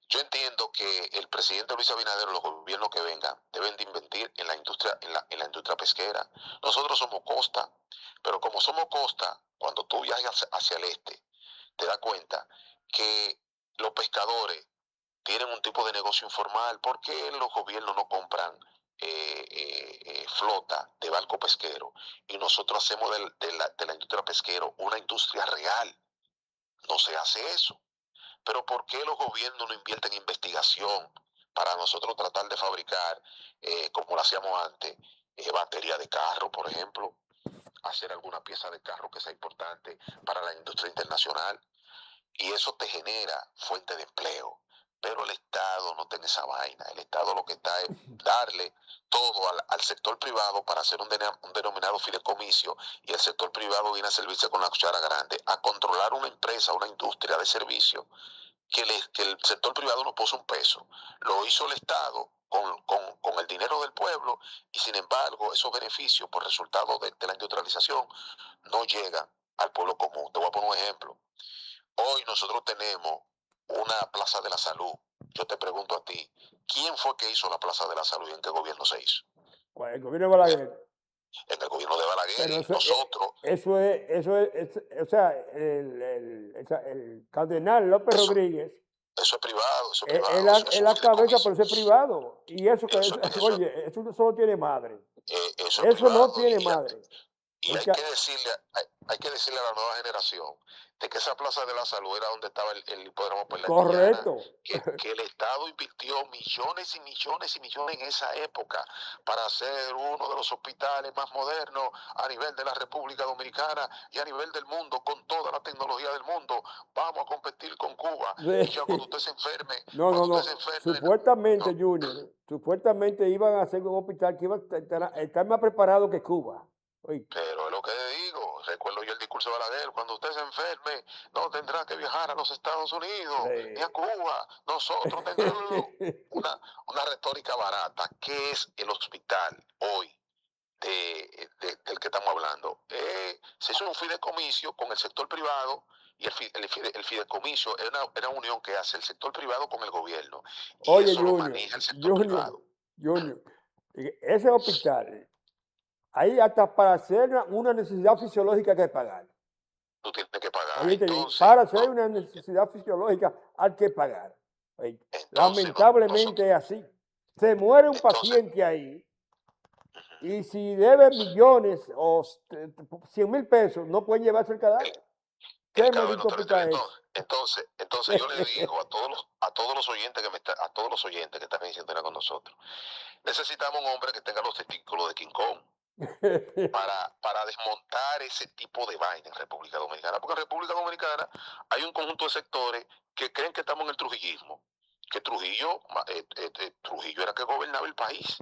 yo entiendo que el presidente Luis Abinader o los gobiernos que vengan deben de invertir en la industria, en la industria pesquera. Nosotros somos costa, pero como somos costa, cuando tú viajas hacia el este, te das cuenta que los pescadores tienen un tipo de negocio informal. ¿Por qué los gobiernos no compran flota de barco pesquero y nosotros hacemos de la industria pesquero una industria real? No se hace eso. Pero ¿por qué los gobiernos no invierten en investigación para nosotros tratar de fabricar, como lo hacíamos antes, batería de carro, por ejemplo, hacer alguna pieza de carro que sea importante para la industria internacional? Y eso te genera fuente de empleo. Pero el Estado no tiene esa vaina. El Estado lo que está es darle todo al sector privado para hacer un denominado fideicomiso, y el sector privado viene a servirse con la cuchara grande, a controlar una empresa, una industria de servicio que el sector privado no puso un peso. Lo hizo el Estado con el dinero del pueblo, y sin embargo esos beneficios por resultado de la industrialización no llegan al pueblo común. Te voy a poner un ejemplo. Hoy nosotros tenemos una Plaza de la Salud. Yo te pregunto a ti, ¿quién fue que hizo la Plaza de la Salud y en qué gobierno se hizo? Pues el gobierno de Balaguer. En el gobierno de Balaguer, Pero y nosotros, o sea, el cardenal López eso, Rodríguez eso es es privado, la, eso es es un la cabeza, fideicomiso. pero eso es privado. Y eso que Eso, eso, oye, eso no solo tiene madre. eso es Eso no privado tiene madre. y El hay ca- que decirle, hay que decirle a la nueva generación de que esa Plaza de la Salud era donde estaba el hipódromo Perla de Triana, Correcto. que el Estado invirtió millones y millones y millones en esa época para hacer uno de los hospitales más modernos a nivel de la República Dominicana y a nivel del mundo, con toda la tecnología del mundo. Vamos a competir con Cuba. Y ya cuando usted se enferme, No, no, cuando usted se no. enferme, Supuestamente, no, Junior, supuestamente iban a hacer un hospital que iba a estar más preparado que Cuba. Oye, pero es lo que digo, recuerdo yo el discurso de Balaguer, cuando usted se enferme, no tendrá que viajar a los Estados Unidos, ni a eh, Cuba, nosotros tendremos una retórica barata. ¿Qué es el hospital hoy del que estamos hablando? Se hizo un fideicomiso con el sector privado y el fideicomiso es una unión que hace el sector privado con el gobierno y Oye, eso lo Junior, maneja el sector Junior, privado. Junior, ese hospital, ahí hasta para hacer una necesidad fisiológica que pagar. Tú tienes que pagar. Oíste bien, Entonces, para hacer no, una necesidad fisiológica hay que pagar. Oíste, entonces lamentablemente nosotros, es así. Se muere un entonces, paciente ahí y si debe millones o 100,000 pesos, no pueden llevarse el el, cadáver. el ¿Qué cadáver no maldito te lo entrega. hospital es? Entonces yo le digo a todos los oyentes a todos los oyentes que están en sintonía con nosotros, necesitamos un hombre que tenga los testículos de King Kong para desmontar ese tipo de vaina en República Dominicana. Porque en República Dominicana hay un conjunto de sectores que creen que estamos en el trujillismo, que Trujillo era que gobernaba el país.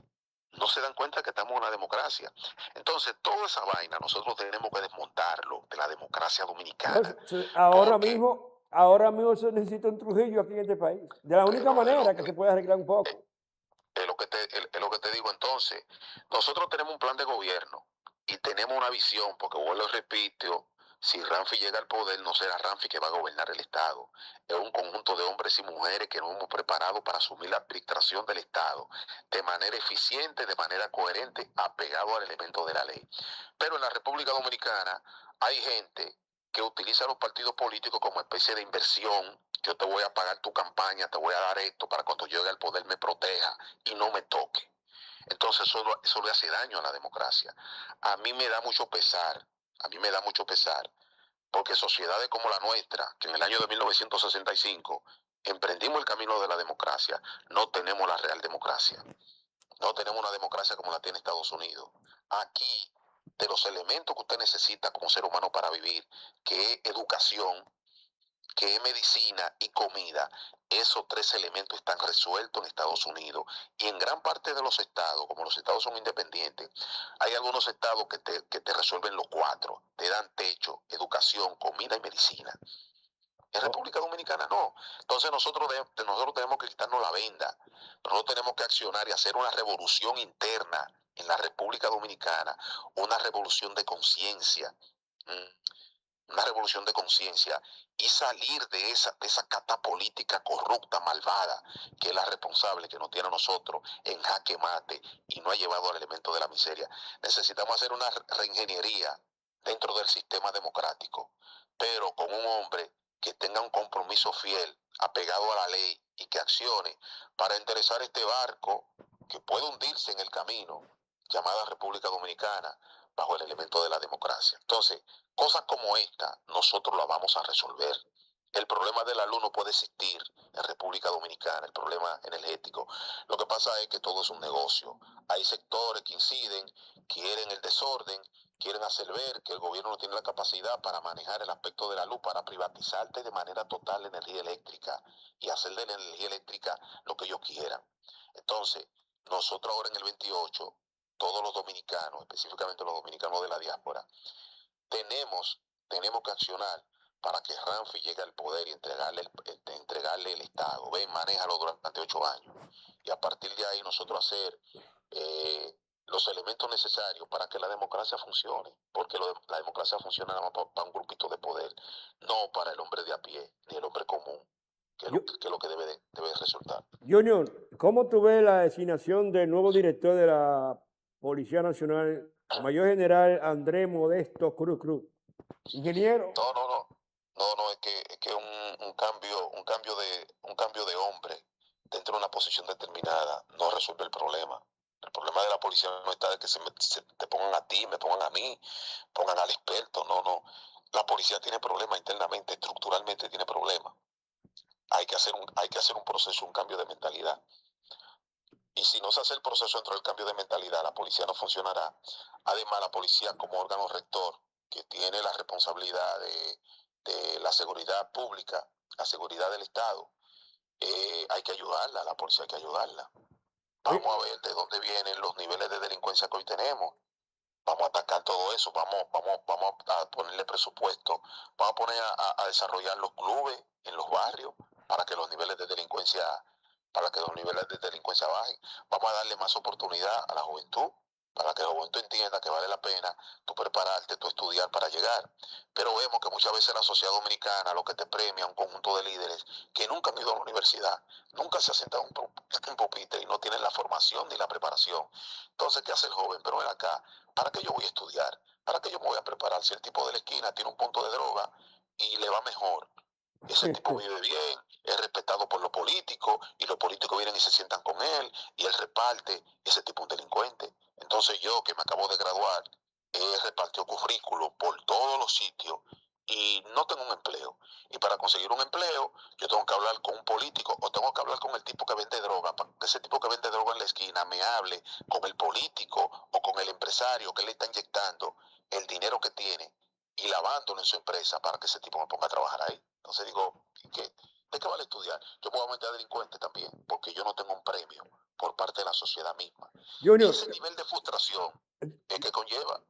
No se dan cuenta que estamos en una democracia. Entonces, toda esa vaina nosotros tenemos que desmontarlo de la democracia No, dominicana. Porque ahora mismo se necesita un Trujillo aquí en este país. De la única pero manera que se puede arreglar un poco. es lo que te digo entonces. Nosotros tenemos un plan de gobierno y tenemos una visión, porque vuelvo y repito, si Ramfi llega al poder, no será Ramfi que va a gobernar el Estado. Es un conjunto de hombres y mujeres que nos hemos preparado para asumir la administración del Estado de manera eficiente, de manera coherente, apegado al elemento de la ley. Pero en la República Dominicana hay gente que utiliza a los partidos políticos como especie de inversión. Yo te voy a pagar tu campaña, te voy a dar esto para cuando yo llegue al poder me proteja y no me toque. Entonces eso le hace daño a la democracia. A mí me da mucho pesar, a mí me da mucho pesar, porque sociedades como la nuestra, que en el año de 1965 emprendimos el camino de la democracia, no tenemos la real democracia. No tenemos una democracia como la tiene Estados Unidos. Aquí, de los elementos que usted necesita como ser humano para vivir, que es educación, que es medicina y comida, esos tres elementos están resueltos en Estados Unidos y en gran parte de los estados, como los estados son independientes, hay algunos estados que te resuelven los cuatro, te dan techo, educación, comida y medicina. En Oh, República Dominicana no. Entonces nosotros tenemos que quitarnos la venda. Nosotros tenemos que accionar y hacer una revolución interna en la República Dominicana, una revolución de conciencia. Una revolución de conciencia y salir de esa cata política corrupta, malvada, que es la responsable que nos tiene a nosotros en jaque mate y no ha llevado al elemento de la miseria. Necesitamos hacer una reingeniería dentro del sistema democrático, pero con un hombre que tenga un compromiso fiel, apegado a la ley y que accione para enderezar este barco que puede hundirse en el camino, llamada República Dominicana, bajo el elemento de la democracia. Entonces, cosas como esta, nosotros la vamos a resolver. El problema de la luz no puede existir en República Dominicana, el problema energético. Lo que pasa es que todo es un negocio. Hay sectores que inciden, quieren el desorden, quieren hacer ver que el gobierno no tiene la capacidad para manejar el aspecto de la luz, para privatizarte de manera total la energía eléctrica y hacer de la energía eléctrica lo que ellos quieran. Entonces, nosotros ahora en el 28, todos los dominicanos, específicamente los dominicanos de la diáspora, tenemos que accionar para que Ramfi llegue al poder y entregarle el Estado. Ven, manéjalo durante 8 años. Y a partir de ahí nosotros hacer los elementos necesarios para que la democracia funcione, porque la democracia funciona para un grupito de poder, no para el hombre de a pie, ni el hombre común, que es Yo- lo que debe resultar. Junior, ¿cómo tú ves la designación del nuevo director de la Policía Nacional, Mayor General Andrés Modesto Cruz Cruz? Ingeniero. No, no, no, no, es que un cambio de hombre dentro de una posición determinada no resuelve el problema. El problema de la policía no está de que se te pongan a ti, me pongan a mí, pongan al experto, no, no. La policía tiene problemas internamente, estructuralmente tiene problemas. Hay que hacer un proceso, un cambio de mentalidad. Y si no se hace el proceso dentro del cambio de mentalidad, la policía no funcionará. Además, la policía como órgano rector, que tiene la responsabilidad de la seguridad pública, la seguridad del Estado, hay que ayudarla, la policía hay que ayudarla. Oye, Vamos a ver de dónde vienen los niveles de delincuencia que hoy tenemos. Vamos a atacar todo eso, vamos a ponerle presupuesto, vamos a poner a desarrollar los clubes en los barrios para que los niveles de delincuencia, bajen. Vamos a darle más oportunidad a la juventud, para que la juventud entienda que vale la pena tú prepararte, tú estudiar para llegar. Pero vemos que muchas veces la sociedad dominicana lo que te premia un conjunto de líderes que nunca han ido a la universidad, nunca se ha sentado en un pupitre y no tienen la formación ni la preparación. Entonces, ¿qué hace el joven? Pero ven acá, ¿para qué yo voy a estudiar? ¿Para qué yo me voy a preparar? Si el tipo de la esquina tiene un punto de droga y le va mejor, ese tipo vive bien, es respetado por los políticos y los políticos vienen y se sientan con él y él reparte, ese tipo es un delincuente. Entonces yo que me acabo de graduar, he repartido currículos por todos los sitios y no tengo un empleo. Y para conseguir un empleo, yo tengo que hablar con un político o tengo que hablar con el tipo que vende droga, para que ese tipo que vende droga en la esquina me hable con el político o con el empresario que le está inyectando el dinero que tiene y lavándolo en su empresa para que ese tipo me ponga a trabajar ahí. Entonces digo, ¿de qué vale estudiar? Yo me voy a meter a delincuente también, porque yo no tengo un premio por parte de la sociedad misma. Y Junior, ese nivel de frustración es que conlleva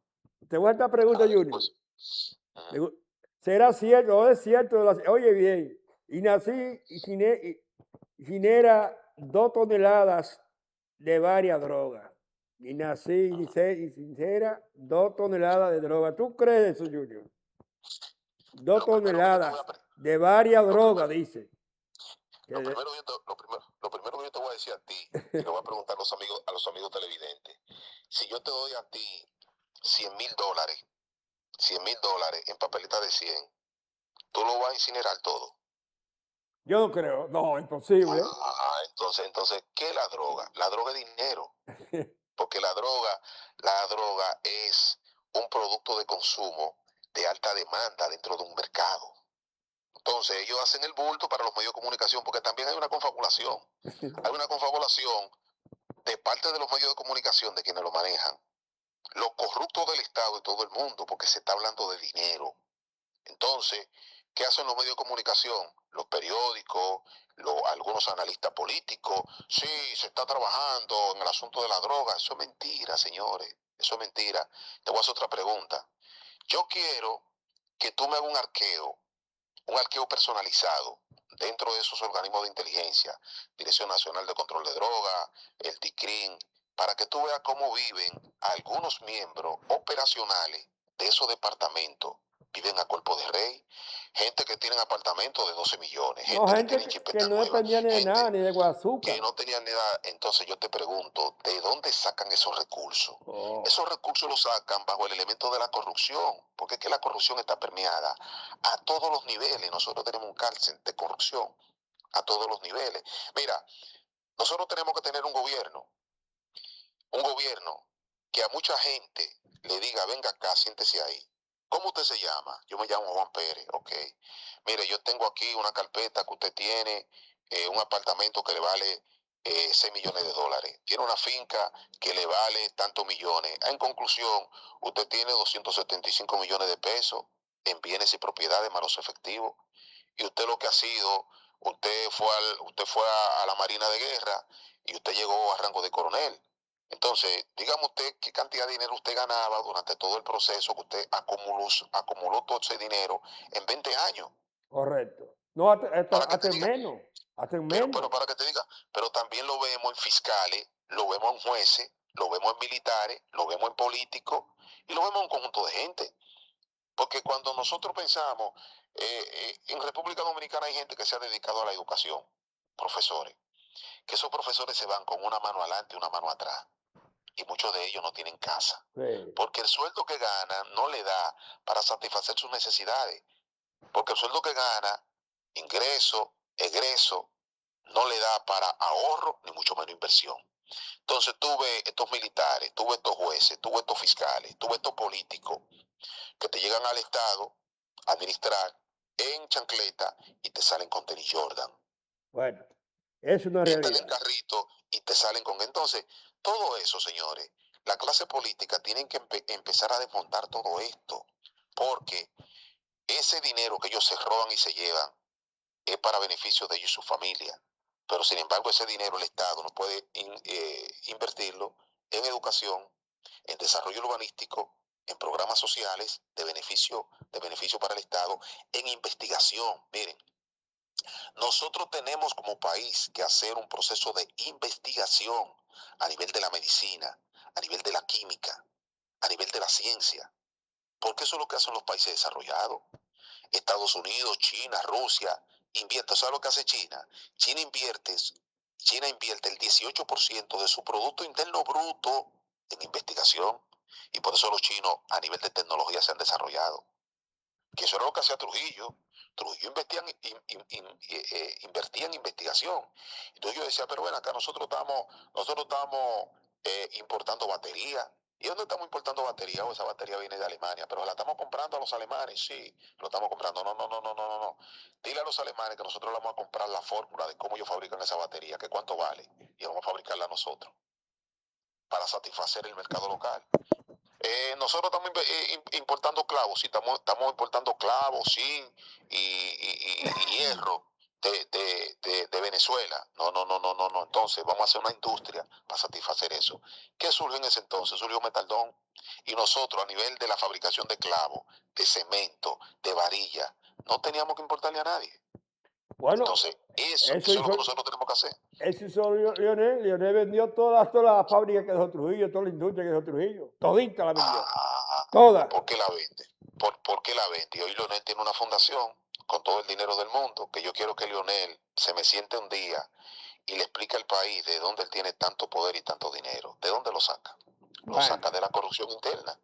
te voy a hacer esta a pregunta, la Junior. delincuencia. Me Ujú. gu- ¿Será cierto o es cierto? Oye bien, y nací y genera 2 toneladas de varias drogas. Y nací y sincera 2 toneladas de droga. ¿Tú crees eso, Junior? Dos Lo primero que yo te voy a toneladas de varias lo drogas, primero, dice. Que lo primero que yo te voy a decir a ti, y le voy a preguntar a los amigos televidentes, si yo te doy a ti $100,000, $100,000 en papeleta de 100, tú lo vas a incinerar todo. yo no creo, no, imposible. Entonces, ¿qué es la droga? La droga es dinero, porque la droga es un producto de consumo de alta demanda dentro de un mercado. Entonces, ellos hacen el bulto para los medios de comunicación, porque también hay una confabulación. Hay una confabulación de parte de los medios de comunicación, de quienes lo manejan, los corruptos del Estado y todo el mundo, porque se está hablando de dinero. Entonces, ¿qué hacen los medios de comunicación? Los periódicos, algunos analistas políticos. Sí, se está trabajando en el asunto de la droga. Eso es mentira, señores. Eso es mentira. Te voy a hacer otra pregunta. Yo quiero que tú me hagas un arqueo personalizado dentro de esos organismos de inteligencia, Dirección Nacional de Control de Drogas, el DICRIN, para que tú veas cómo viven algunos miembros operacionales de esos departamentos. Viven a cuerpo de rey, gente que tienen apartamentos de 12 millones, No, gente que gente tienen que chipeta no nueva, dependía ni de nada, gente ni de que azúcar. no tenían ni nada. Entonces yo te pregunto, ¿de dónde sacan esos recursos? Oh, Esos recursos los sacan bajo el elemento de la corrupción, porque es que la corrupción está permeada a todos los niveles. Nosotros tenemos un cárcel de corrupción a todos los niveles. Mira, nosotros tenemos que tener un gobierno que a mucha gente le diga, venga acá, siéntese ahí. ¿Cómo usted se llama? Yo me llamo Juan Pérez, ok. Mire, yo tengo aquí una carpeta que usted tiene, un apartamento que le vale 6 millones de dólares. Tiene una finca que le vale tantos millones. En conclusión, usted tiene 275 millones de pesos en bienes y propiedades más los efectivos. Y usted lo que ha sido, usted fue a la Marina de Guerra y usted llegó a rango de coronel. Entonces, dígame usted qué cantidad de dinero usted ganaba durante todo el proceso que usted acumuló todo ese dinero en 20 años. correcto. No, Para que te hacen diga, menos, hacen pero menos. para que te diga, pero también lo vemos en fiscales, lo vemos en jueces, lo vemos en militares, lo vemos en políticos y lo vemos en un conjunto de gente. Porque cuando nosotros pensamos, en República Dominicana hay gente que se ha dedicado a la educación, profesores, que esos profesores se van con una mano adelante y una mano atrás. Y muchos de ellos no tienen casa. Sí. Porque el sueldo que ganan no le da para satisfacer sus necesidades. Porque el sueldo que gana, ingreso, egreso, no le da para ahorro ni mucho menos inversión. Entonces tú ves estos militares, tú ves estos jueces, tú ves estos fiscales, tú ves estos políticos que te llegan al Estado a administrar en chancleta y te salen con tenis Jordan. Bueno, es una Entran en realidad. carrito y te salen con... Entonces, todo eso, señores, la clase política tiene que empezar a desmontar todo esto, porque ese dinero que ellos se roban y se llevan es para beneficio de ellos y su familia. Pero sin embargo, ese dinero el Estado no puede invertirlo en educación, en desarrollo urbanístico, en programas sociales de beneficio para el Estado, en investigación. Miren, nosotros tenemos como país que hacer un proceso de investigación a nivel de la medicina, a nivel de la química, a nivel de la ciencia, porque eso es lo que hacen los países desarrollados. Estados Unidos, China, Rusia, invierte. ¿Sabes lo que hace China? China invierte, China invierte el 18% de su Producto Interno Bruto en investigación. Y por eso los chinos a nivel de tecnología se han desarrollado. Que eso era lo que hacía Trujillo. Trujillo invertía en investigación. Entonces yo decía, pero bueno, acá nosotros estamos importando baterías. ¿Y dónde estamos importando batería? Oh, esa batería viene de Alemania, pero la estamos comprando a los alemanes, sí, lo estamos comprando. No. Dile a los alemanes que nosotros le vamos a comprar la fórmula de cómo ellos fabrican esa batería, que cuánto vale, y vamos a fabricarla nosotros para satisfacer el mercado local. Nosotros estamos importando clavos, sí, estamos importando clavos, zinc y hierro de Venezuela. No. Entonces vamos a hacer una industria para satisfacer eso. ¿Qué surgió en ese entonces? Surgió Metaldón. Y nosotros a nivel de la fabricación de clavos, de cemento, de varilla, no teníamos que importarle a nadie. Bueno, Entonces eso eso es lo hizo, que nosotros tenemos que hacer. eso hizo Lionel. Lionel vendió todas las fábricas que dejó Trujillo, toda la industria que dejó Trujillo. Todita la vendió. Toda. ¿Por qué la vende? ¿Por qué la vende? Y hoy Leonel tiene una fundación con todo el dinero del mundo, que yo quiero que Leonel se me siente un día y le explique al país de dónde él tiene tanto poder y tanto dinero. ¿De dónde lo saca? Lo saca de la corrupción interna.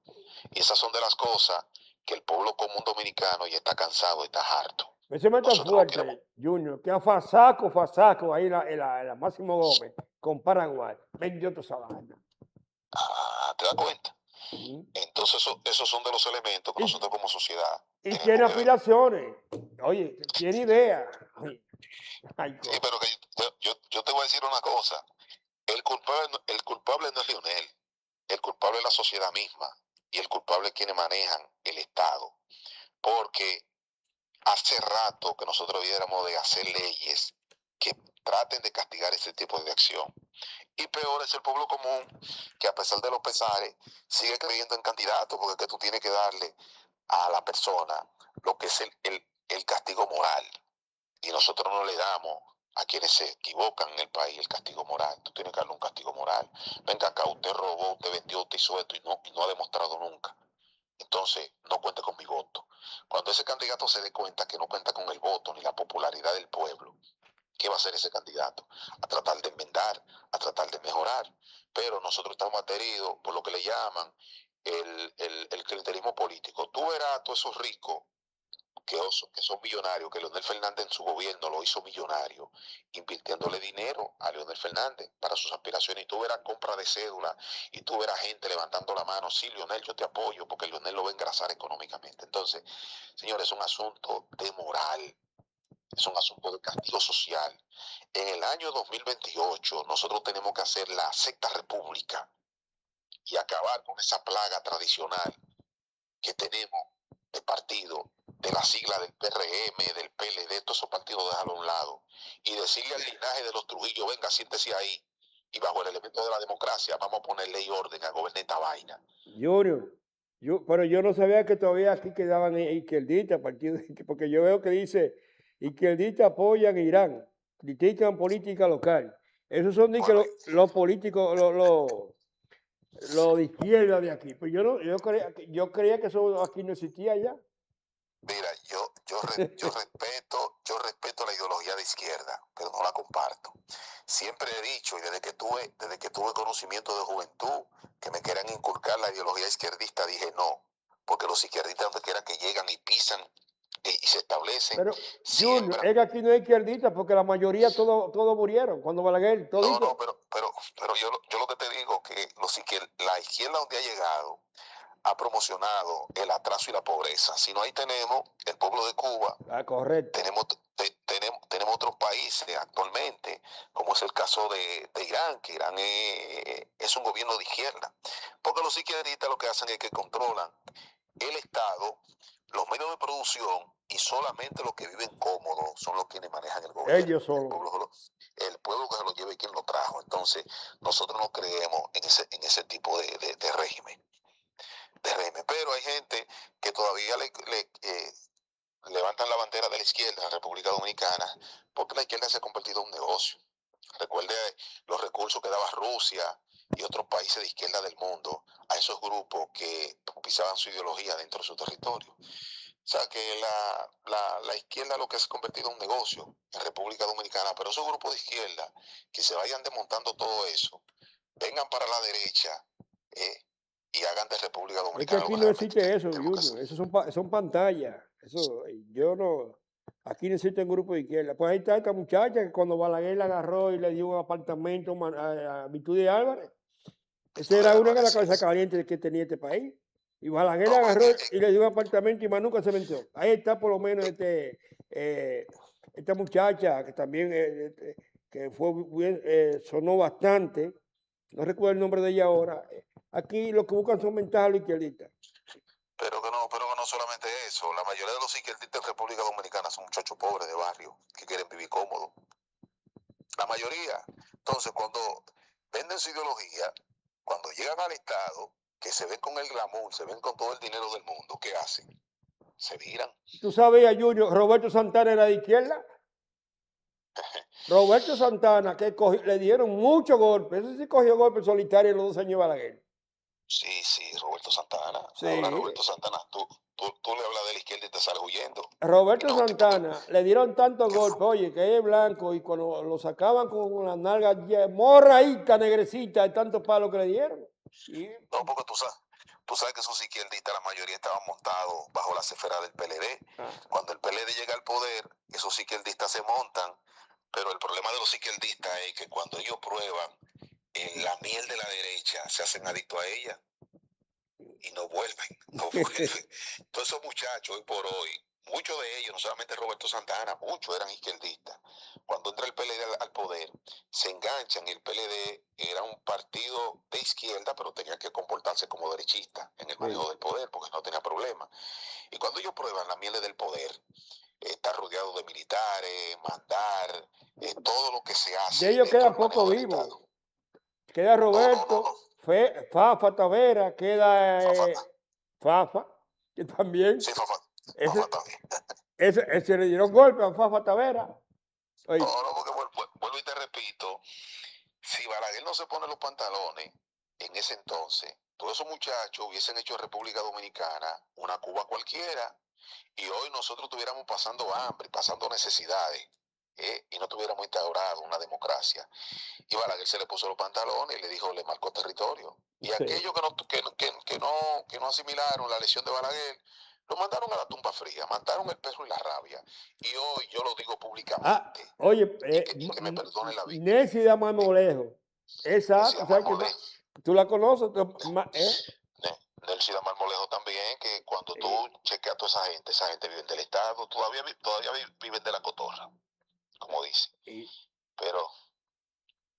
Y esas son de las cosas que el pueblo común dominicano ya está cansado, está harto. Ese es tan fuerte, Junior, que a Fasaco, ahí en la Máximo Gómez, con Paraguay, vendió toda esa vaina. ¿Te das cuenta? Entonces esos son de los elementos que nosotros como sociedad y tiene aspiraciones. Oye, tiene idea. Sí, pero que yo te voy a decir una cosa. El culpable no es Lionel. El culpable es la sociedad misma. Y el culpable es quienes manejan el Estado. Porque hace rato que nosotros debiéramos de hacer leyes que traten de castigar ese tipo de acción. Y peor es el pueblo común, que a pesar de los pesares, sigue creyendo en candidatos, porque es que tú tienes que darle a la persona lo que es el castigo moral. Y nosotros no le damos a quienes se equivocan en el país el castigo moral. Tú tienes que darle un castigo moral. Venga acá, usted robó, usted vendió, usted hizo esto y no ha demostrado nunca. Entonces, no cuente con mi voto. Cuando ese candidato se dé cuenta que no cuenta con el voto ni la popularidad del pueblo, ¿qué va a hacer ese candidato? A tratar de enmendar, a tratar de mejorar. Pero nosotros estamos ateridos por lo que le llaman el clientelismo político. Tú verás a todos esos ricos que son millonarios, que Leonel Fernández en su gobierno lo hizo millonario, invirtiéndole dinero a Leonel Fernández para sus aspiraciones. Y tú verás compra de cédula, y tú verás gente levantando la mano, sí, Leonel, yo te apoyo, porque Leonel lo va a engrasar económicamente. Entonces, señores, es un asunto de moral, es un asunto de castigo social. En el año 2028 nosotros tenemos que hacer la sexta república y acabar con esa plaga tradicional que tenemos de partido, de la sigla del PRM, del PLD, todos esos partidos déjalo a un lado, y decirle al linaje de los Trujillo, venga, siéntese ahí, y bajo el elemento de la democracia vamos a poner ley y orden a gobernar esta vaina. Junior, pero yo no sabía que todavía aquí quedaban izquierdistas, porque yo veo que dice izquierdistas apoyan Irán, critican política local. Esos son los políticos, lo de izquierda de aquí. Pues yo creía que eso aquí no existía ya. Mira, yo respeto la ideología de izquierda, pero no la comparto. Siempre he dicho, y desde que tuve conocimiento de juventud, que me quieran inculcar la ideología izquierdista, dije no, porque los izquierdistas donde quiera que llegan y pisan y se establecen, Pero, Junior, siembran. es que aquí no hay izquierdistas porque la mayoría todos murieron. Cuando Balaguer, No, todito. pero yo lo que te digo que la izquierda donde ha llegado ha promocionado el atraso y la pobreza. Si no, ahí tenemos el pueblo de Cuba, Ah, correcto. tenemos otros países actualmente, como es el caso de Irán, que Irán es un gobierno de izquierda. Porque los izquierdistas lo que hacen es que controlan el Estado, los medios de producción y solamente los que viven cómodos son los quienes manejan el gobierno. Ellos solo. El pueblo que se lo lleve quien lo trajo. Entonces, nosotros no creemos en ese tipo de régimen. Pero hay gente que todavía levantan la bandera de la izquierda en la República Dominicana porque la izquierda se ha convertido en un negocio. Recuerde los recursos que daba Rusia y otros países de izquierda del mundo a esos grupos que pisaban su ideología dentro de su territorio. O sea que la izquierda lo que se ha convertido en un negocio en República Dominicana, pero esos grupos de izquierda que se vayan desmontando todo eso, vengan para la derecha y hagan de República Es que Dominicana lo aquí que no realmente existe eso, tenemos que Junior. hacer. Eso son pantallas. Eso, yo no. Aquí no existe un grupo de izquierda. Pues ahí está esta muchacha que cuando Balaguer la agarró y le dio un apartamento a Vitude Álvarez. Esa Virtud de era una de Álvarez, las sí. cabezas calientes que tenía este país. Y Balaguer la No, agarró y le dio un apartamento y más nunca se venció. Ahí está por lo menos esta muchacha que también que fue sonó bastante. No recuerdo el nombre de ella ahora. Aquí lo que buscan son ventajas a los izquierdistas. pero que no solamente eso. La mayoría de los izquierdistas en República Dominicana son muchachos pobres de barrio que quieren vivir cómodos. La mayoría. Entonces, cuando venden su ideología, cuando llegan al Estado, que se ven con el glamour, se ven con todo el dinero del mundo, ¿qué hacen? Se viran. ¿Tú sabías, Junior, Roberto Santana era de izquierda? Roberto Santana, que le dieron muchos golpes. Ese sí cogió golpes solitarios en los 2 años de Balaguer. Sí, Roberto Santana. Ahora Sí. Roberto Santana, tú le hablas de la izquierda y te sales huyendo. Y Roberto no, un tipo Santana le dieron tantos que golpes, oye, que es blanco y cuando lo sacaban con las nalgas morraíta, negrecita, de tantos palos que le dieron. Y, no, porque tú sabes que esos izquierdistas, la mayoría estaban montados bajo la esfera del PLD. ah, Cuando el PLD llega al poder, esos izquierdistas se montan, pero el problema de los izquierdistas es que cuando ellos prueban la miel de la derecha, se hacen adictos a ella y no vuelven, no vuelven. Todos esos muchachos hoy por hoy, muchos de ellos, no solamente Roberto Santana, muchos eran izquierdistas. Cuando entra el PLD al poder, se enganchan y el PLD era un partido de izquierda, pero tenía que comportarse como derechista en el sí. manejo del poder, porque no tenía problema. Y cuando ellos prueban la miel del poder, está rodeado de militares, mandar, todo lo que se De hace ellos dentro quedan del manejo poco del vivos. Estado. Queda No. Roberto, Fafa Tavera, queda Fafa, Fafa, que también, sí, Fafa ese, también. ese le dieron golpe a Fafa Tavera. Oye, No, porque vuelvo y te repito, si Balaguer no se pone los pantalones en ese entonces, todos esos muchachos hubiesen hecho República Dominicana una Cuba cualquiera y hoy nosotros estuviéramos pasando hambre, pasando necesidades y no tuviéramos instaurado una democracia. Y Balaguer se le puso los pantalones y le dijo, le marcó territorio. Y sí. aquellos que no asimilaron la lesión de Balaguer, lo mandaron a la tumba fría, mataron el perro y la rabia. Y hoy yo lo digo Ah, públicamente, oye, y que me perdone la víctima. Nessie de Marmolejo. Esa, tú Decía sabes que Marmolejo, tú la conoces, Nelson Marmolejo también, que cuando tú Eh, chequeas a toda esa gente vive del Estado, todavía viven de la cotorra, como dice. y, Pero,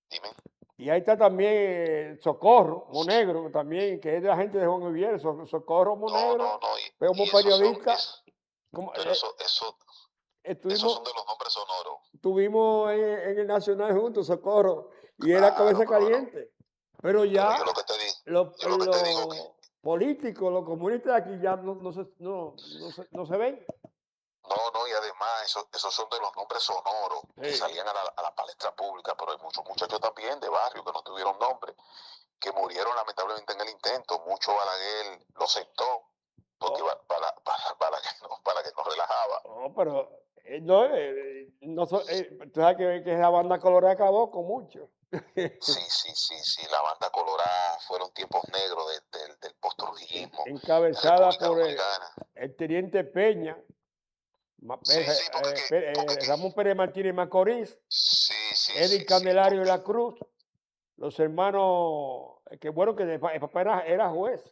dime. y ahí está también Socorro, Monegro, también, que es de la gente de Juan Ubier, Socorro Monegro, No, pero y como periodista, como, pero esos estuvimos, son de los nombres sonoros. estuvimos en el Nacional juntos, Socorro, y era Claro, cabeza caliente. Pero pero ya yo lo que te digo que los políticos, los comunistas de aquí ya no se ven. no, y además esos son de los nombres sonoros que Sí. salían a la palestra pública, pero hay muchos muchachos también de barrio que no tuvieron nombre que murieron lamentablemente en el intento. Mucho Balaguer lo sentó, porque Oh, Balaguer nos relajaba. oh, pero tú sabes que la banda colorada acabó con mucho. Sí, sí, sí, sí, la banda colorada fueron tiempos negros del post-trujillismo en Encabezada República por Dominicana. el teniente Peña, Sí, sí, porque Ramón Pérez Martínez Macorís, sí, sí, Eddie sí, sí, Candelario de la Cruz, los hermanos, que bueno que el papá era juez,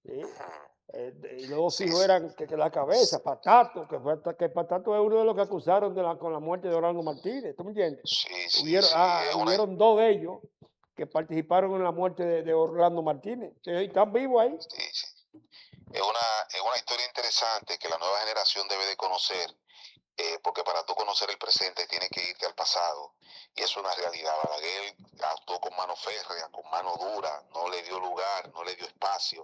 ¿sí? Y los dos sí, hijos sí, eran que la cabeza, Patato, que Patato es uno de los que acusaron con la muerte de Orlando Martínez, ¿tú me entiendes? sí, sí, sí, Hubieron dos de ellos que participaron en la muerte de Orlando Martínez, y están vivos ahí. sí, sí. Es una historia interesante que la nueva generación debe de conocer, porque para tú conocer el presente tienes que irte al pasado. Y es una realidad. Balaguer actuó con mano férrea, con mano dura, no le dio lugar, no le dio espacio.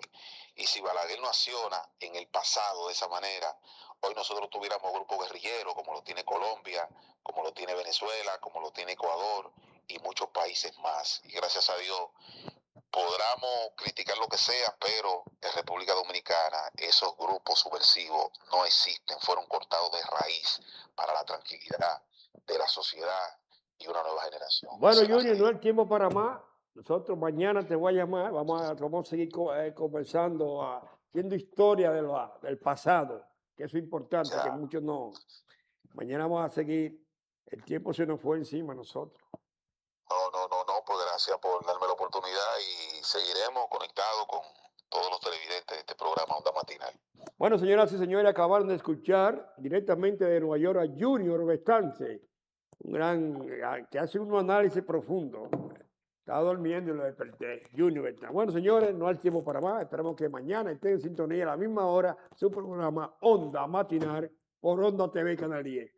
Y si Balaguer no acciona en el pasado de esa manera, hoy nosotros tuviéramos grupos guerrilleros como lo tiene Colombia, como lo tiene Venezuela, como lo tiene Ecuador y muchos países más. Y gracias a Dios podamos criticar lo que sea, pero en República Dominicana esos grupos subversivos no existen, fueron cortados de raíz para la tranquilidad de la sociedad y una nueva generación. Bueno, Esa es la Junior, no realidad. hay tiempo para más. Nosotros mañana te voy a llamar, vamos a seguir conversando, haciendo historia del pasado, que eso es importante, que Ya. muchos no. Mañana vamos a seguir, el tiempo se nos fue encima a nosotros. No, no, no, no, pues gracias por darme la oportunidad y seguiremos conectados con todos los televidentes de este programa Onda Matinal. Bueno, señoras y señores, acabaron de escuchar directamente de Nueva York a Junior Bestance, que hace un análisis profundo. Estaba durmiendo y lo desperté. Junior Bestance. Bueno, señores, no hay tiempo para más. Esperamos que mañana estén en sintonía a la misma hora su programa Onda Matinal por Onda TV Canal 10.